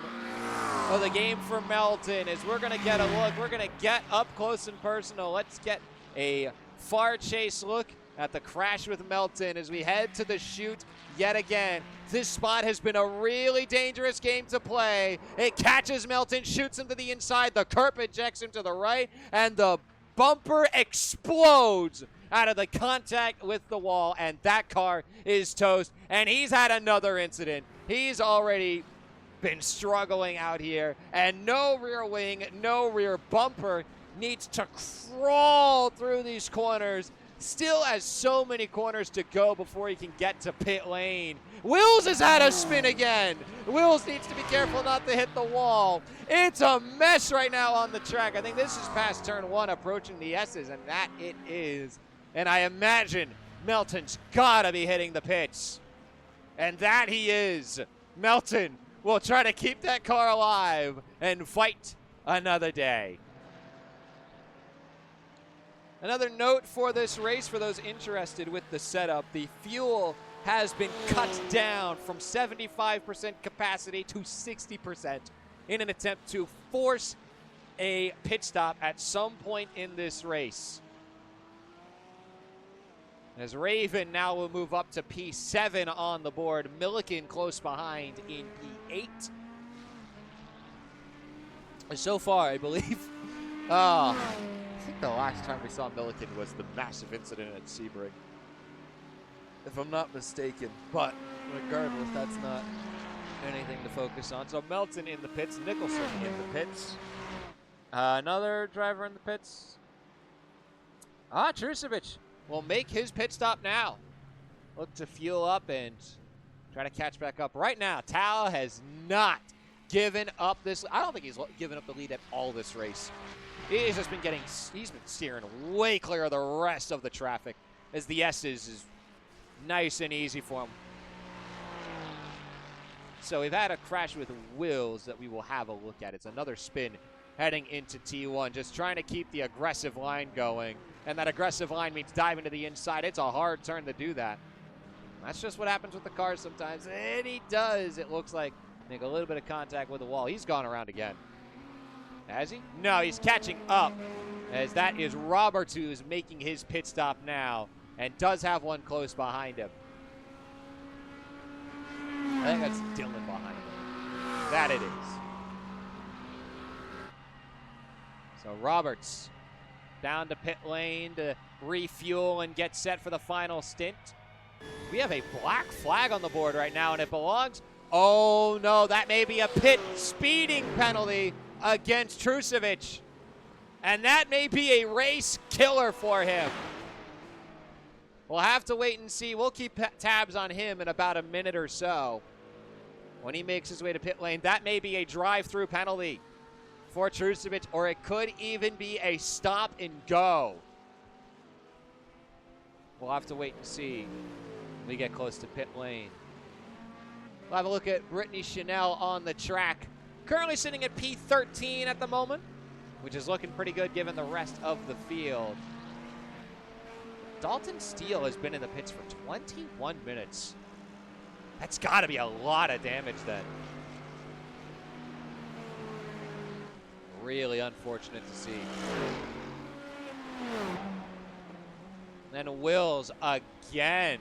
of the game for Melton. As we're going to get a look, we're going to get up close and personal. Let's get a far chase look at the crash with Melton as we head to the chute yet again. This spot has been a really dangerous game to play. It catches Melton, shoots him to the inside, the curb ejects him to the right, and the bumper explodes out of the contact with the wall, and that car is toast. And he's had another incident. He's already been struggling out here, and no rear wing, no rear bumper needs to crawl through these corners. Still has so many corners to go before he can get to pit lane. Wills has had a spin again. Wills needs to be careful not to hit the wall. It's a mess right now on the track. I think this is past turn 1 approaching the S's, and that it is. And I imagine Melton's gotta be hitting the pits. And that he is. Melton will try to keep that car alive and fight another day. Another note for this race, for those interested with the setup, the fuel has been cut down from 75% capacity to 60% in an attempt to force a pit stop at some point in this race. As Raven now will move up to P7 on the board. Milliken close behind in P8. So far, I believe, I think the last time we saw Milliken was the massive incident at Sebring, if I'm not mistaken. But regardless, that's not anything to focus on. So Melton in the pits, Nicholson in the pits. Another driver in the pits. Trucevic will make his pit stop now. Look to fuel up and try to catch back up. Right now, Tal has not given up this. I don't think he's given up the lead at all this race. He's just been he's been steering way clear of the rest of the traffic, as the S's is nice and easy for him. So we've had a crash with Wills that we will have a look at. It's another spin heading into T1, just trying to keep the aggressive line going. And that aggressive line means diving to the inside. It's a hard turn to do that. That's just what happens with the cars sometimes. And he does, it looks like, make a little bit of contact with the wall. He's gone around again. Has he? No, he's catching up, as that is Roberts who is making his pit stop now and does have one close behind him. I think that's Dylan behind him. That it is. So Roberts down to pit lane to refuel and get set for the final stint. We have a black flag on the board right now, and it belongs. Oh no, that may be a pit speeding penalty against Trucevic. And that may be a race killer for him. We'll have to wait and see. We'll keep tabs on him in about a minute or so when he makes his way to pit lane. That may be a drive-through penalty for Trucevic, or it could even be a stop and go. We'll have to wait and see when we get close to pit lane. We'll have a look at Brittany Chanel on the track. Currently sitting at P13 at the moment, which is looking pretty good given the rest of the field. Dalton Steele has been in the pits for 21 minutes. That's got to be a lot of damage then. Really unfortunate to see. Then Wills again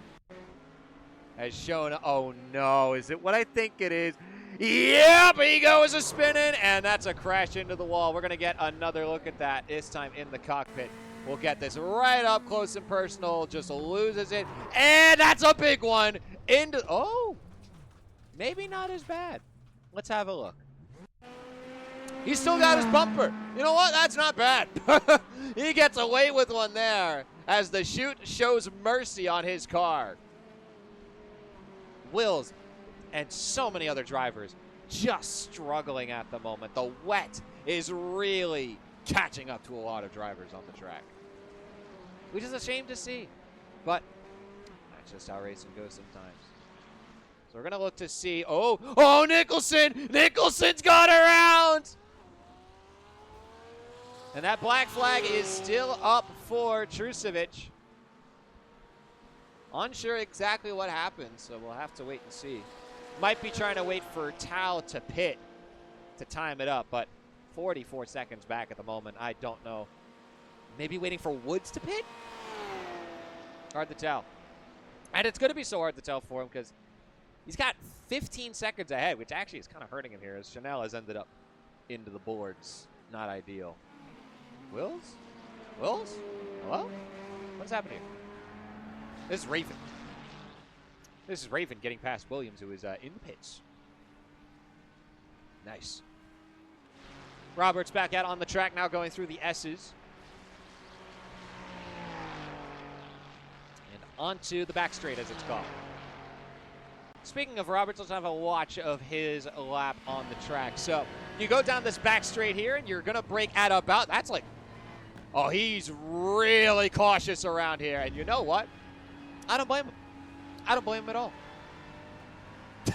has shown, oh no, is it what I think it is? Yep, he goes a spinning, and that's a crash into the wall. We're going to get another look at that, this time in the cockpit. We'll get this right up close and personal, just loses it, and that's a big one. Into, oh, maybe not as bad. Let's have a look. He's still got his bumper. You know what? That's not bad. He gets away with one there as the chute shows mercy on his car. Wills and so many other drivers just struggling at the moment. The wet is really catching up to a lot of drivers on the track, which is a shame to see, but that's just how racing goes sometimes. So we're going to look to see, oh, Nicholson! Nicholson's got around! And that black flag is still up for Trusevic. Unsure exactly what happened, so we'll have to wait and see. Might be trying to wait for Tao to pit to time it up, but 44 seconds back at the moment. I don't know. Maybe waiting for Woods to pit? Hard to tell. And it's going to be so hard to tell for him because he's got 15 seconds ahead, which actually is kind of hurting him here as Chanel has ended up into the boards. Not ideal. Wills? Wills? Hello? What's happening here? This is Raven. This is Raven getting past Williams, who is in the pits. Nice. Roberts back out on the track now, going through the S's. And onto the back straight, as it's called. Speaking of Roberts, let's have a watch of his lap on the track. So you go down this back straight here, and you're going to brake at about, that's like, oh, he's really cautious around here. And you know what? I don't blame him. I don't blame him at all.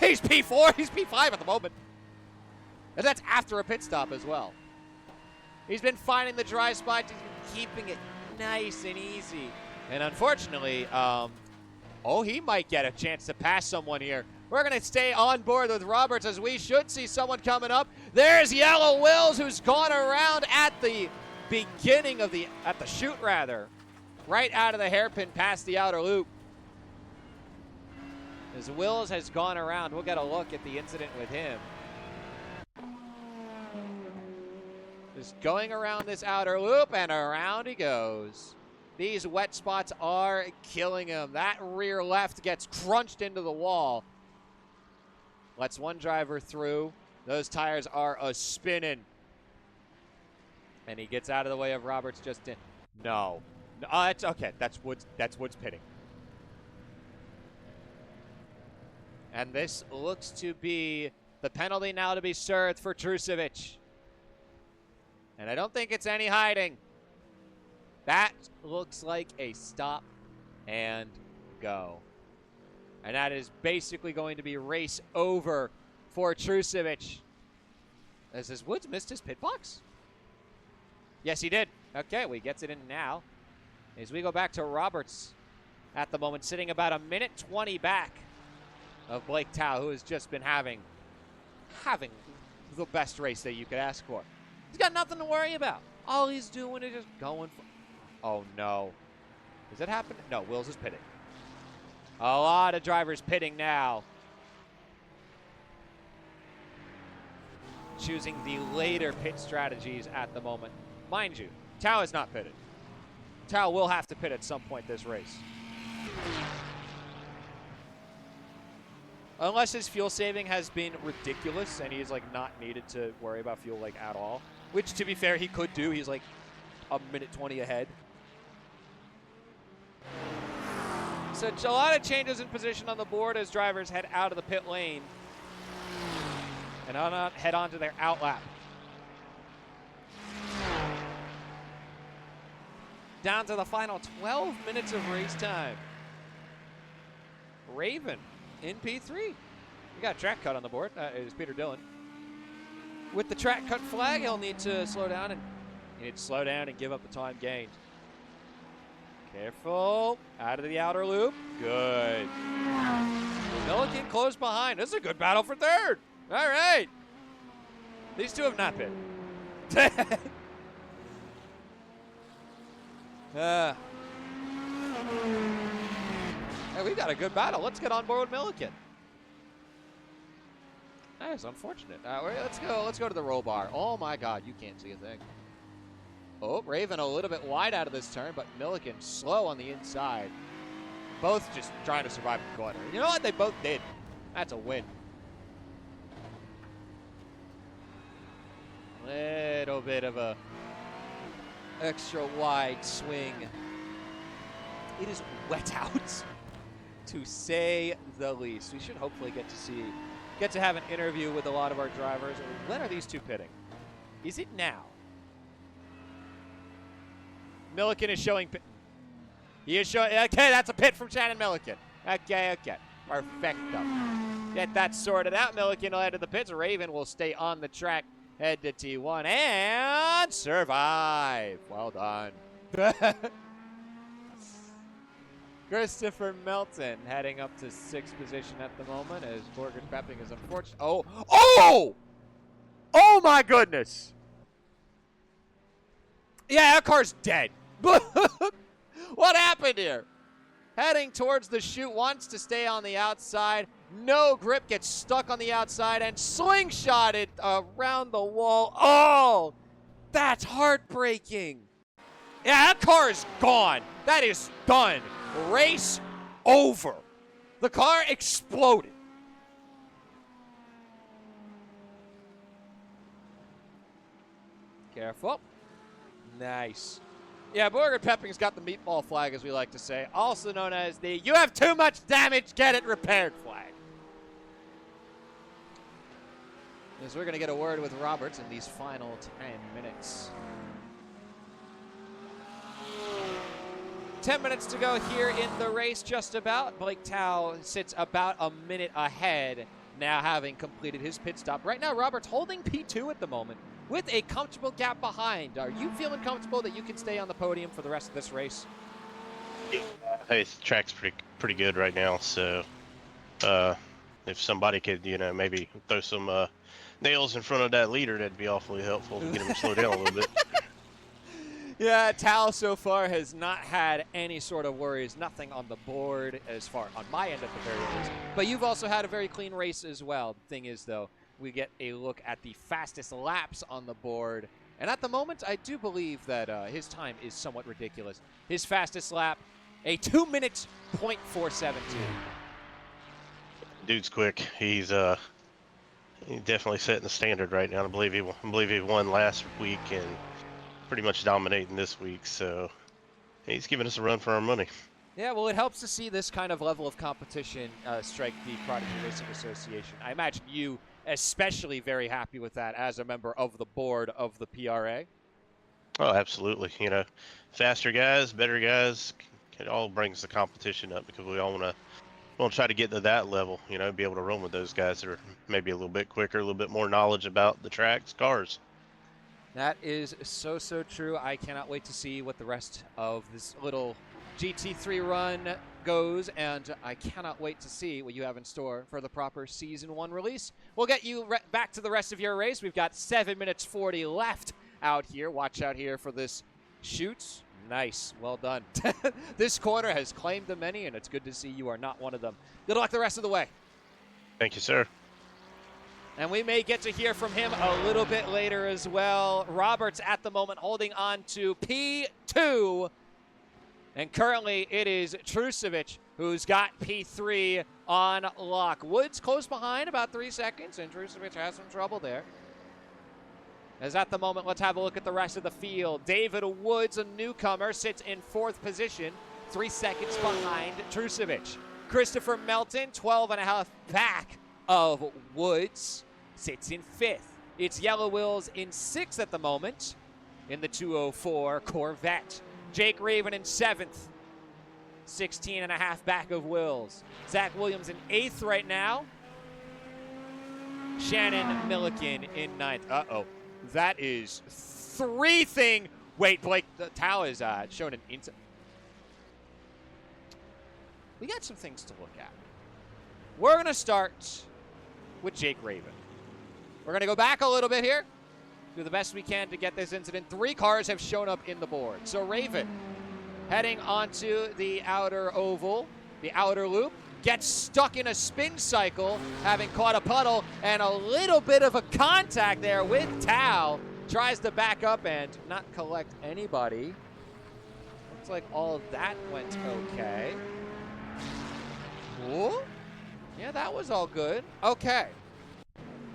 He's P4, he's P5 at the moment. And that's after a pit stop as well. He's been finding the dry spots. He's been keeping it nice and easy. And unfortunately, he might get a chance to pass someone here. We're going to stay on board with Roberts as we should see someone coming up. There's Yellow Wills, who's gone around at the beginning of at the chute rather. Right out of the hairpin past the outer loop. As Wills has gone around, we'll get a look at the incident with him. Just going around this outer loop, and around he goes. These wet spots are killing him. That rear left gets crunched into the wall. Lets one driver through. Those tires are a-spinning. And he gets out of the way of Roberts just in. No. Oh, that's okay. That's Woods pitting. And this looks to be the penalty now to be served for Trusevic. And I don't think it's any hiding. That looks like a stop and go. And that is basically going to be race over for Trusevic. As Woods missed his pit box? Yes, he did. Okay, well, he gets it in now. As we go back to Roberts at the moment, sitting about a minute 20 back of Blake Tao, who has just been having the best race that you could ask for. He's got nothing to worry about. All he's doing is just going for... Oh, no. Is that happening? No, Wills is pitting. A lot of drivers pitting now. Choosing the later pit strategies at the moment. Mind you, Tao is not pitted. Tao will have to pit at some point this race. Unless his fuel saving has been ridiculous and he's like not needed to worry about fuel like at all. Which, to be fair, he could do. He's like a minute 20 ahead. So it's a lot of changes in position on the board as drivers head out of the pit lane and head on to their out lap. Down to the final 12 minutes of race time. Raven in P3. We got a track cut on the board. It is Peter Dillon. With the track cut flag, he'll need to slow down and give up the time gained. Careful. Out of the outer loop. Good. Milliken close behind. This is a good battle for third. All right. These two have not been. Hey, we got a good battle. Let's get on board with Milliken. That is unfortunate. Let's go. Let's go to the roll bar. Oh my God, you can't see a thing. Oh, Raven a little bit wide out of this turn, but Milliken slow on the inside. Both just trying to survive the corner. You know what? They both did. That's a win. Little bit of a extra wide swing. It is wet out, to say the least. We should hopefully get to have an interview with a lot of our drivers. When are these two pitting? Is it now? Milliken is showing. He is showing. Okay, that's a pit from Shannon Milliken. Okay. Perfecto. Get that sorted out. Milliken will head to the pits. Raven will stay on the track, head to T1, and survive. Well done. Christopher Melton heading up to 6th position at the moment as Morgan Pepping is unfortunate. Oh my goodness. Yeah, that car's dead. What happened here? Heading towards the chute, wants to stay on the outside. No grip, gets stuck on the outside and slingshotted around the wall. Oh, that's heartbreaking. Yeah, that car is gone. That is done. Race over. The car exploded. Careful. Nice. Yeah, Morgan Pepping's got the meatball flag, as we like to say, also known as the "you have too much damage, get it repaired" flag. As we're going to get a word with Roberts in these final 10 minutes. 10 minutes to go here in the race, just about. Blake Tao sits about a minute ahead, now having completed his pit stop. Right now, Roberts holding P2 at the moment with a comfortable gap behind. Are you feeling comfortable that you can stay on the podium for the rest of this race? Hey, the track's pretty good right now, so if somebody could, maybe throw some nails in front of that leader, that'd be awfully helpful to get him to slow down a little bit. Yeah, Tal so far has not had any sort of worries, nothing on the board as far on my end at the very least. But you've also had a very clean race as well. The thing is, though, we get a look at the fastest laps on the board. And at the moment, I do believe that his time is somewhat ridiculous. His fastest lap, a 2 minutes .472. Dude's quick. He's definitely setting the standard right now. I believe he won last week and pretty much dominating this week. So he's giving us a run for our money. Yeah, well, it helps to see this kind of level of competition strike the Prodigy Racing Association. I imagine you especially very happy with that as a member of the board of the PRA. Oh, absolutely. Faster guys, better guys, it all brings the competition up because we all want to try to get to that level, be able to run with those guys that are maybe a little bit quicker, a little bit more knowledge about the tracks, cars. That is so true. I cannot wait to see what the rest of this little GT3 run goes, and I cannot wait to see what you have in store for the proper Season 1 release. We'll get you back to the rest of your race. We've got 7 minutes 40 left out here. Watch out here for this chute. Nice. Well done. This corner has claimed the many, and it's good to see you are not one of them. Good luck the rest of the way. Thank you, sir. And we may get to hear from him a little bit later as well. Roberts at the moment holding on to P2. And currently it is Trusovic who's got P3 on lock. Woods close behind, about 3 seconds, and Trusovic has some trouble there. As at the moment, let's have a look at the rest of the field. David Woods, a newcomer, sits in 4th position, 3 seconds behind Trusovic. Christopher Melton, 12.5 back of Woods, sits in 5th. It's Yellow Wills in 6th at the moment in the 204 Corvette. Jake Raven in 7th, 16.5 back of Wills. Zach Williams in 8th right now. Shannon Milliken in 9th. Uh-oh. That is 3 thing. Wait, Blake, the Tao is showing an instant. We got some things to look at. We're going to start with Jake Raven. We're going to go back a little bit here. Do the best we can to get this incident. 3 cars have shown up in the board. So Raven heading onto the outer oval, the outer loop, gets stuck in a spin cycle, having caught a puddle, and a little bit of a contact there with Tao. Tries to back up and not collect anybody. Looks like all of that went okay. Ooh. Yeah, that was all good. Okay.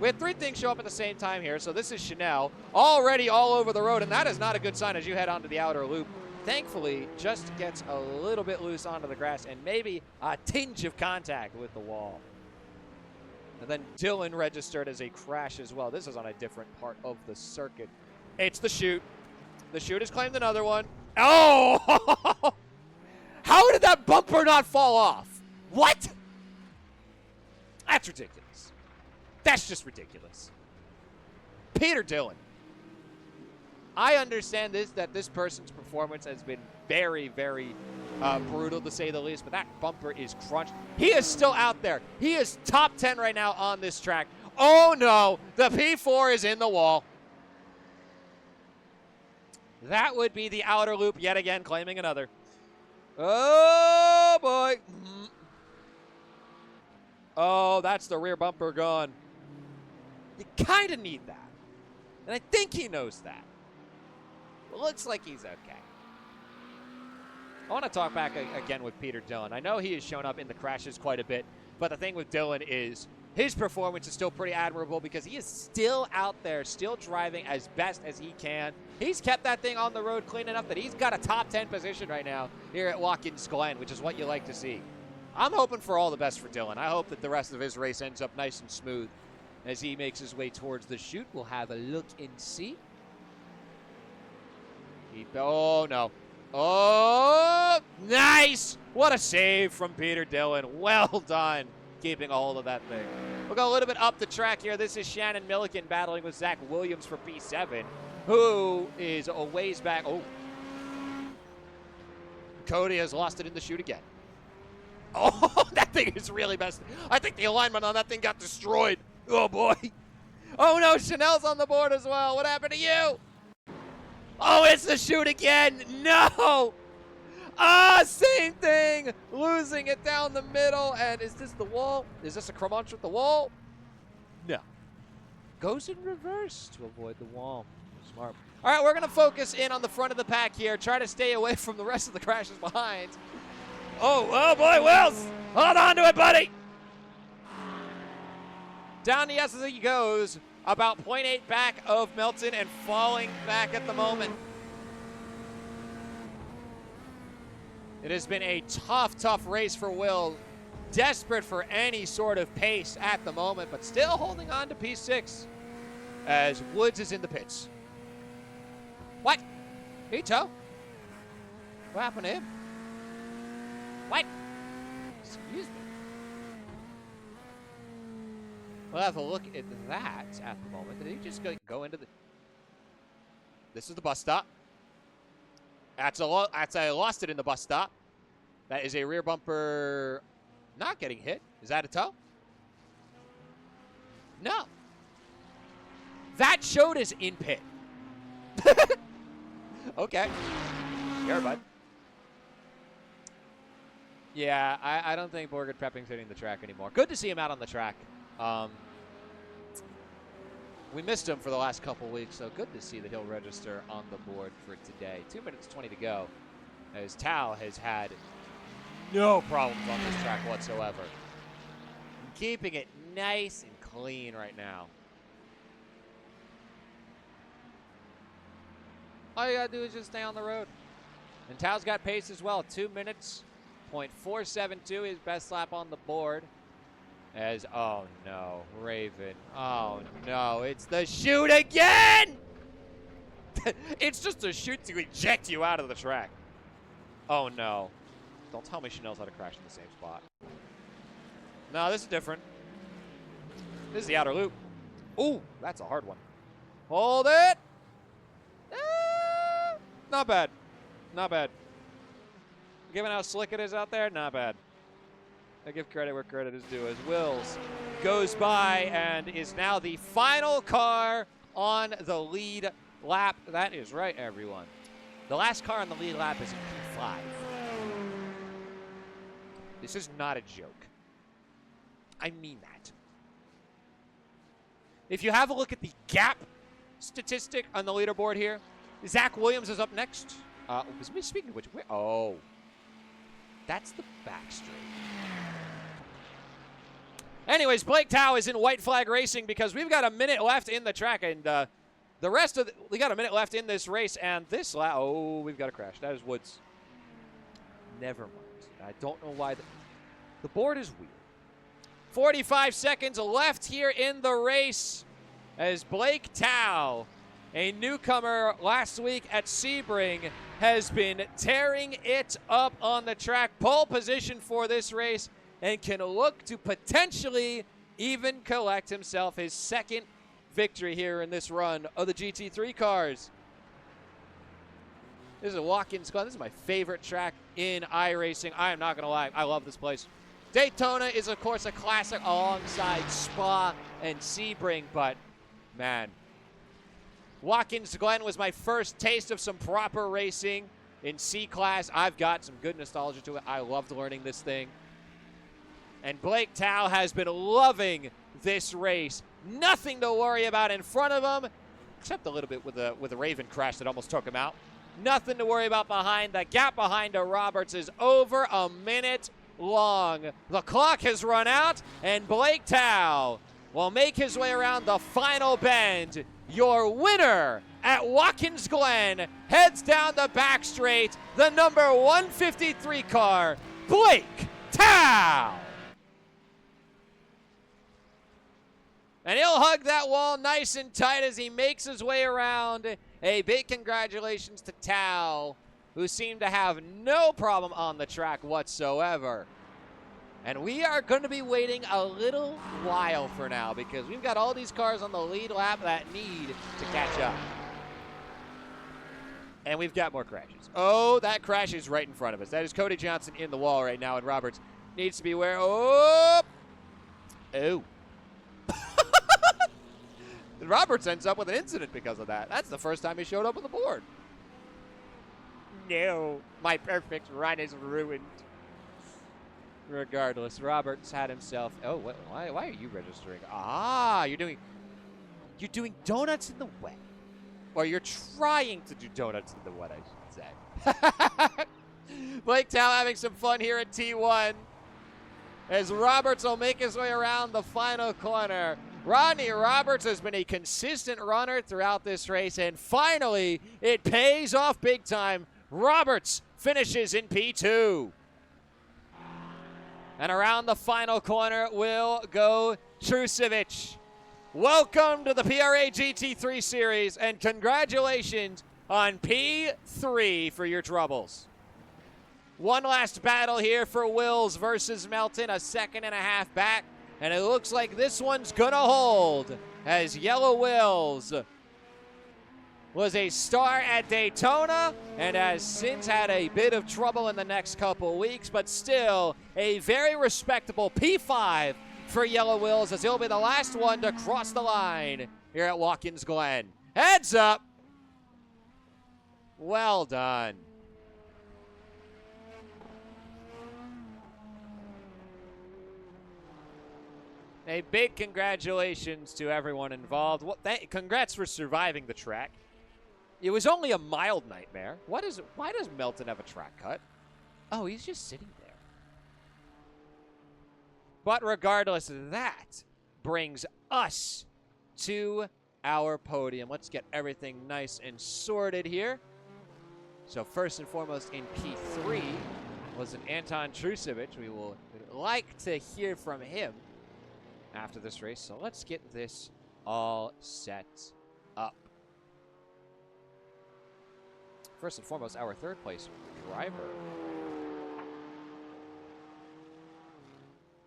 We had 3 things show up at the same time here, so this is Chanel already all over the road, and that is not a good sign as you head onto the outer loop. Thankfully, just gets a little bit loose onto the grass and maybe a tinge of contact with the wall. And then Dylan registered as a crash as well. This is on a different part of the circuit. It's the chute. The chute has claimed another one. Oh! How did that bumper not fall off? What? That's ridiculous. That's just ridiculous. Peter Dillon. I understand that this person's performance has been very, very brutal to say the least, but that bumper is crunched. He is still out there. He is top 10 right now on this track. Oh no, the P4 is in the wall. That would be the outer loop yet again, claiming another. Oh boy. Oh, that's the rear bumper gone. You kind of need that. And I think he knows that. It looks like he's okay. I want to talk back again with Peter Dillon. I know he has shown up in the crashes quite a bit, but the thing with Dillon is his performance is still pretty admirable because he is still out there, still driving as best as he can. He's kept that thing on the road clean enough that he's got a top 10 position right now here at Watkins Glen, which is what you like to see. I'm hoping for all the best for Dillon. I hope that the rest of his race ends up nice and smooth as he makes his way towards the chute. We'll have a look and see. Oh, no. Oh, nice. What a save from Peter Dillon. Well done keeping a hold of that thing. We'll go a little bit up the track here. This is Shannon Milliken battling with Zach Williams for P7, who is a ways back. Oh. Cody has lost it in the chute again. Oh, that thing is really messed. I think the alignment on that thing got destroyed. Oh, boy. Oh, no, Chanel's on the board as well. What happened to you? Oh, it's the chute again. No. Ah, same thing. Losing it down the middle. And is this the wall? Is this a crunch with the wall? No. Goes in reverse to avoid the wall. Smart. All right, we're going to focus in on the front of the pack here. Try to stay away from the rest of the crashes behind. Oh boy, Wills. Hold on to it, buddy. Down the S as he goes. About 0.8 back of Melton and falling back at the moment. It has been a tough race for Will. Desperate for any sort of pace at the moment, but still holding on to P6 as Woods is in the pits. What? Ito? What happened to him? What? Excuse me. We'll have a look at that at the moment. Did he just go into the... This is the bus stop. That's a lost it in the bus stop. That is a rear bumper not getting hit. Is that a tow? No. That showed as in pit. Okay. Here, bud. Yeah, I don't think Borgard Prepping's hitting the track anymore. Good to see him out on the track. We missed him for the last couple weeks, so good to see that he'll register on the board for today. 2 minutes 20 to go, as Tao has had no problems on this track whatsoever. Keeping it nice and clean right now. All you gotta do is just stay on the road. And Tao's got pace as well. 2 minutes, .472, his best lap on the board. As, oh no, Raven. Oh no, it's the chute again! It's just a chute to eject you out of the track. Oh no. Don't tell me she knows how to crash in the same spot. No, this is different. This is the outer loop. Ooh, that's a hard one. Hold it! Not bad. Not bad. Given how slick it is out there, not bad. I give credit where credit is due as Wills goes by and is now the final car on the lead lap. That is right, everyone. The last car on the lead lap is in P5. This is not a joke. I mean that. If you have a look at the gap statistic on the leaderboard here, Zach Williams is up next. Speaking of which, oh, that's the back straight. Anyways, Blake Tao is in white flag racing because we've got a minute left in the track, and the rest of we got a minute left in this race, and this lap, oh, we've got a crash. That is Woods. Never mind. I don't know why the board is weird. 45 seconds left here in the race as Blake Tao, a newcomer last week at Sebring, has been tearing it up on the track. Pole position for this race and can look to potentially even collect himself his second victory here in this run of the GT3 cars. This is a Watkins Glen. This is my favorite track in iRacing. I am not going to lie. I love this place. Daytona is, of course, a classic alongside Spa and Sebring, but, man, Watkins Glen was my first taste of some proper racing in C-Class. I've got some good nostalgia to it. I loved learning this thing. And Blake Tao has been loving this race. Nothing to worry about in front of him, except a little bit with a Raven crash that almost took him out. Nothing to worry about behind. The gap behind Roberts is over a minute long. The clock has run out, and Blake Tao will make his way around the final bend. Your winner at Watkins Glen heads down the back straight, the number 153 car, Blake Tao. And he'll hug that wall nice and tight as he makes his way around. A big congratulations to Tao, who seemed to have no problem on the track whatsoever. And we are going to be waiting a little while for now because we've got all these cars on the lead lap that need to catch up. And we've got more crashes. Oh, that crash is right in front of us. That is Cody Johnson in the wall right now, and Roberts needs to be aware. Oh! Oh. Roberts ends up with an incident because of that. That's the first time he showed up on the board. No, my perfect run is ruined. Regardless, Roberts had himself. Oh, why are you registering? Ah, you're doing donuts in the wet, or you're trying to do donuts in the wet, I should say. Blake Tao having some fun here at T1 as Roberts will make his way around the final corner. Rodney Roberts has been a consistent runner throughout this race, and finally, it pays off big time. Roberts finishes in P2. And around the final corner will go Trucevic. Welcome to the PRA GT3 Series, and congratulations on P3 for your troubles. One last battle here for Wills versus Melton, a second and a half back. And it looks like this one's gonna hold as Yellow Wills was a star at Daytona and has since had a bit of trouble in the next couple weeks, but still a very respectable P5 for Yellow Wills as he'll be the last one to cross the line here at Watkins Glen. Heads up. Well done. A big congratulations to everyone involved. Congrats for surviving the track. It was only a mild nightmare. Why does Melton have a track cut? Oh, he's just sitting there. But regardless, that brings us to our podium. Let's get everything nice and sorted here. So first and foremost in P3 was an Anton Trucevic. We would like to hear from him after this race, so let's get this all set up. First and foremost, our third place driver.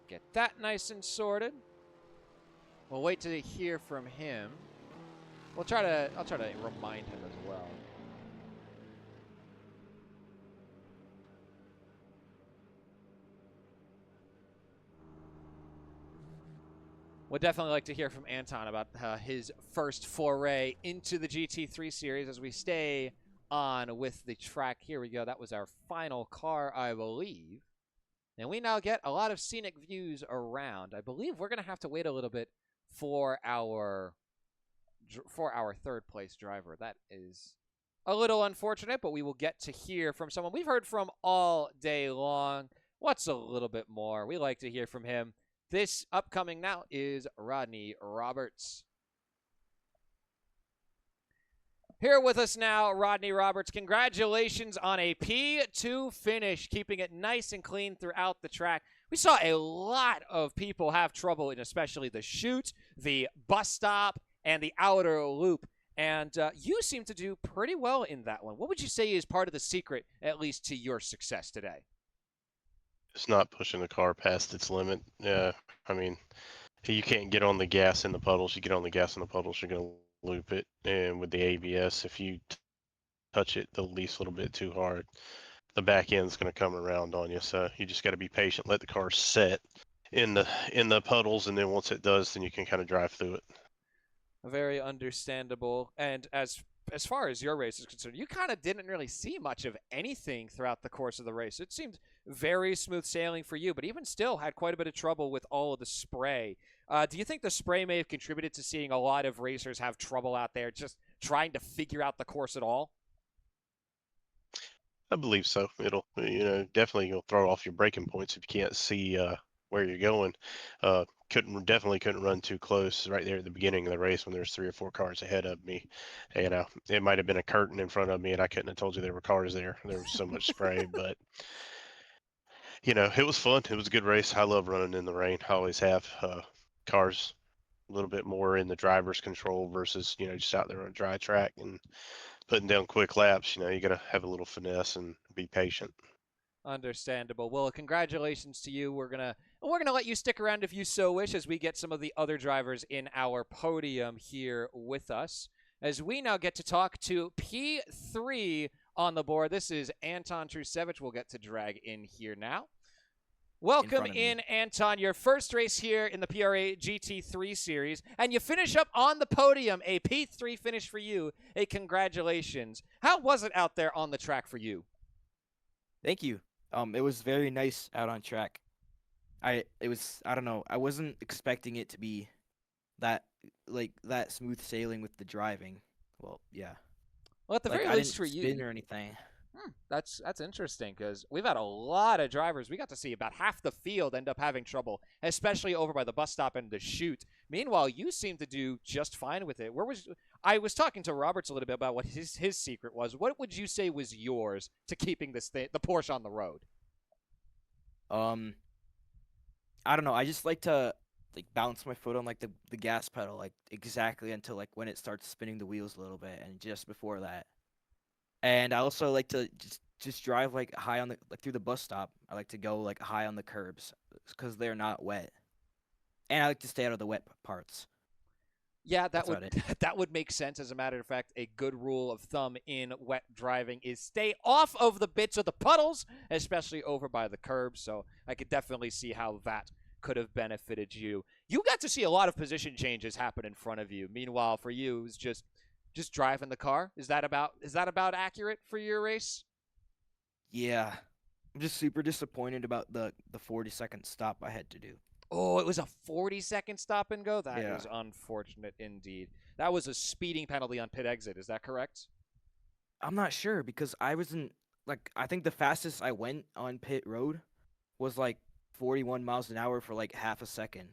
Get that nice and sorted. We'll wait to hear from him. I'll try to remind him as well. Would definitely like to hear from Anton about his first foray into the GT3 series as we stay on with the track. Here we go. That was our final car, I believe. And we now get a lot of scenic views around. I believe we're going to have to wait a little bit for our third place driver. That is a little unfortunate, but we will get to hear from someone we've heard from all day long. What's a little bit more? We like to hear from him. This upcoming now is Rodney Roberts. Here with us now, Rodney Roberts. Congratulations on a P2 finish, keeping it nice and clean throughout the track. We saw a lot of people have trouble in especially the chute, the bus stop, and the outer loop. And you seem to do pretty well in that one. What would you say is part of the secret, at least to your success today? It's not pushing the car past its limit. Yeah, I mean, you can't get on the gas in the puddles. You get on the gas in the puddles, you're gonna loop it. And with the ABS, if you touch it the least little bit too hard, the back end's gonna come around on you. So you just got to be patient. Let the car set in the puddles, and then once it does, then you can kind of drive through it. Very understandable. And as far as your race is concerned, you kind of didn't really see much of anything throughout the course of the race. It seemed very smooth sailing for you, but even still had quite a bit of trouble with all of the spray. Do you think the spray may have contributed to seeing a lot of racers have trouble out there just trying to figure out the course at all? I believe so. It'll, definitely you'll throw off your braking points if you can't see where you're going. Definitely couldn't run too close right there at the beginning of the race when there's 3 or 4 cars ahead of me. It might have been a curtain in front of me, and I couldn't have told you there were cars there. There was so much spray, but it was fun. It was a good race. I love running in the rain. I always have. Cars a little bit more in the driver's control versus just out there on a dry track and putting down quick laps. You got to have a little finesse and be patient. Understandable. Well, congratulations to you. We're gonna let you stick around if you so wish as we get some of the other drivers in our podium here with us. As we now get to talk to P3 on the board. This is Anton Trusevich. We'll get to drag in here now. Welcome in, Anton. Your first race here in the PRA GT3 Series, and you finish up on the podium. A P3 finish for you. A congratulations. How was it out there on the track for you? Thank you. It was very nice out on track. I don't know. I wasn't expecting it to be that that smooth sailing with the driving. Well, yeah. Well, at the very I least didn't for spin you. or anything. That's interesting because we've had a lot of drivers. We got to see about half the field end up having trouble, especially over by the bus stop and the chute. Meanwhile, you seem to do just fine with it. I was talking to Roberts a little bit about what his secret was. What would you say was yours to keeping the Porsche on the road? I don't know. I just like to bounce my foot on the gas pedal exactly until when it starts spinning the wheels a little bit, and just before that. And I also like to just drive high on the through the bus stop. I like to go high on the curbs because they're not wet, and I like to stay out of the wet parts. Yeah, That's about it. that would make sense. As a matter of fact, a good rule of thumb in wet driving is stay off of the bits of the puddles, especially over by the curbs. So I could definitely see how that could have benefited you. You got to see a lot of position changes happen in front of you. Meanwhile, for you, it was just driving the car. Is that about accurate for your race? Yeah, I'm just super disappointed about the 40-second stop I had to do. Oh, it was a 40-second stop and go? That Yeah. is unfortunate indeed. That was a speeding penalty on pit exit. Is that correct? I'm not sure because I wasn't I think the fastest I went on pit road was 41 miles an hour for half a second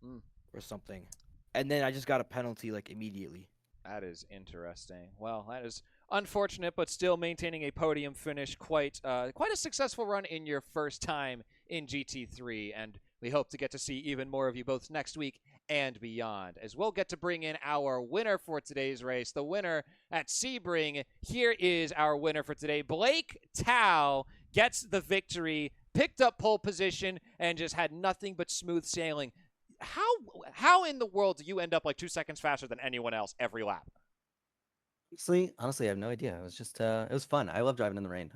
Mm. or something. And then I just got a penalty immediately. That is interesting. Well, that is unfortunate, but still maintaining a podium finish. Quite a successful run in your first time in GT3, and we hope to get to see even more of you both next week and beyond, as we'll get to bring in our winner for today's race, the winner at Sebring. Here is our winner for today. Blake Tao gets the victory, picked up pole position, and just had nothing but smooth sailing. How in the world do you end up 2 seconds faster than anyone else every lap? Honestly, I have no idea. It was just it was fun. I love driving in the rain.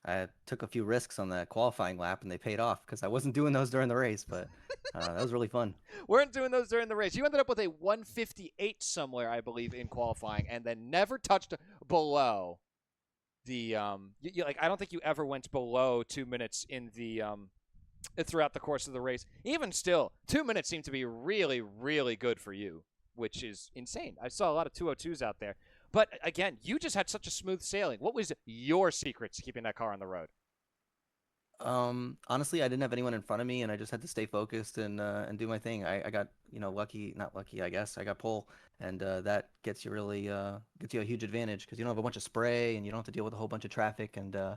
I took a few risks on the qualifying lap and they paid off because I wasn't doing those during the race, but That was really fun. Weren't doing those during the race. You ended up with a 158 somewhere, I believe, in qualifying, and then never touched below the like I don't think you ever went below 2 minutes in the throughout the course of the race. Even still, 2 minutes seemed to be really, really good for you, which is insane. I saw a lot of 202s out there. But again, you just had such a smooth sailing. What was your secret to keeping that car on the road? Honestly, I didn't have anyone in front of me, and I just had to stay focused and do my thing. I got lucky, not lucky, I guess. I got pole, and that gets you really gets you a huge advantage because you don't have a bunch of spray and you don't have to deal with a whole bunch of traffic. And yeah,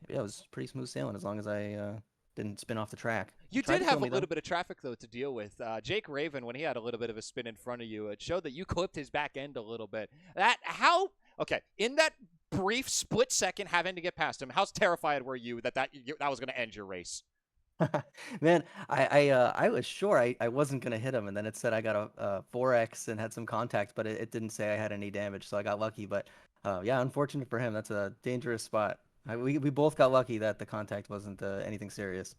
it was pretty smooth sailing as long as I didn't spin off the track. You Tried did to have kill a me, though. little bit of traffic, though, to deal with. Jake Raven, when he had a little bit of a spin in front of you, it showed that you clipped his back end a little bit. Okay, in that brief split second having to get past him, how terrified were you that was going to end your race? Man, I was sure I wasn't gonna hit him, and then it said I got a 4x and had some contact, but it didn't say I had any damage, so I got lucky. But yeah, unfortunate for him. That's a dangerous spot. We both got lucky that the contact wasn't anything serious.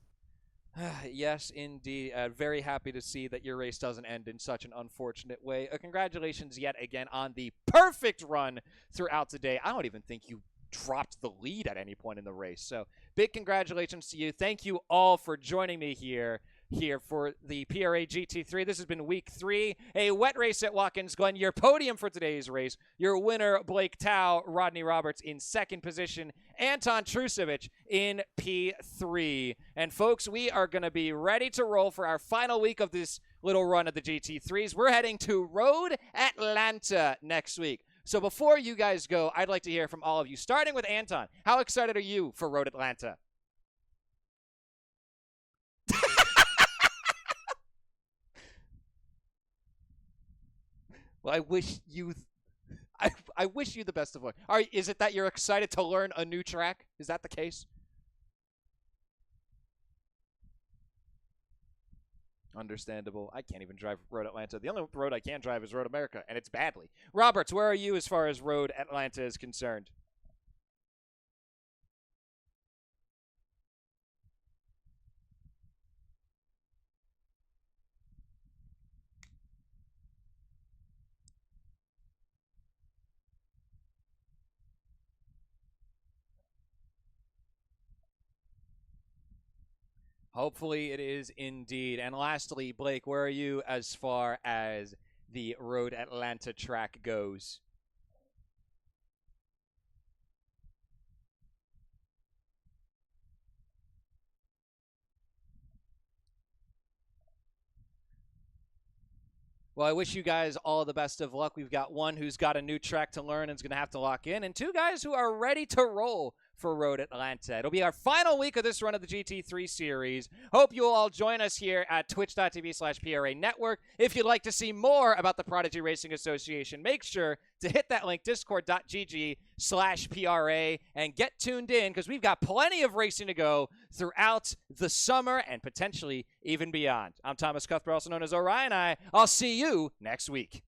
Yes, indeed. Very happy to see that your race doesn't end in such an unfortunate way. Congratulations yet again on the perfect run throughout the day. I don't even think you dropped the lead at any point in the race. So big congratulations to you. Thank you all for joining me here for the PRA GT3. This has been week 3, a wet race at Watkins Glen. Your podium for today's race, your winner, Blake Tao, Rodney Roberts in second position, Anton Trusovic in P3. And folks, we are going to be ready to roll for our final week of this little run of the GT3s. We're heading to Road Atlanta next week. So before you guys go, I'd like to hear from all of you, starting with Anton. How excited are you for Road Atlanta? Well, I wish you the best of luck. Is it that you're excited to learn a new track? Is that the case? Understandable. I can't even drive Road Atlanta. The only road I can drive is Road America, and it's badly. Roberts, where are you as far as Road Atlanta is concerned? Hopefully it is indeed. And lastly, Blake, where are you as far as the Road Atlanta track goes? Well, I wish you guys all the best of luck. We've got one who's got a new track to learn and is going to have to lock in, and two guys who are ready to roll for Road Atlanta. It'll be our final week of this run of the GT3 Series. Hope you will all join us here at twitch.tv/PRA Network. If you'd like to see more about the Prodigy Racing Association, make sure to hit that link, discord.gg/PRA, and get tuned in because we've got plenty of racing to go throughout the summer and potentially even beyond. I'm Thomas Cuthbert, also known as Orion. I'll see you next week.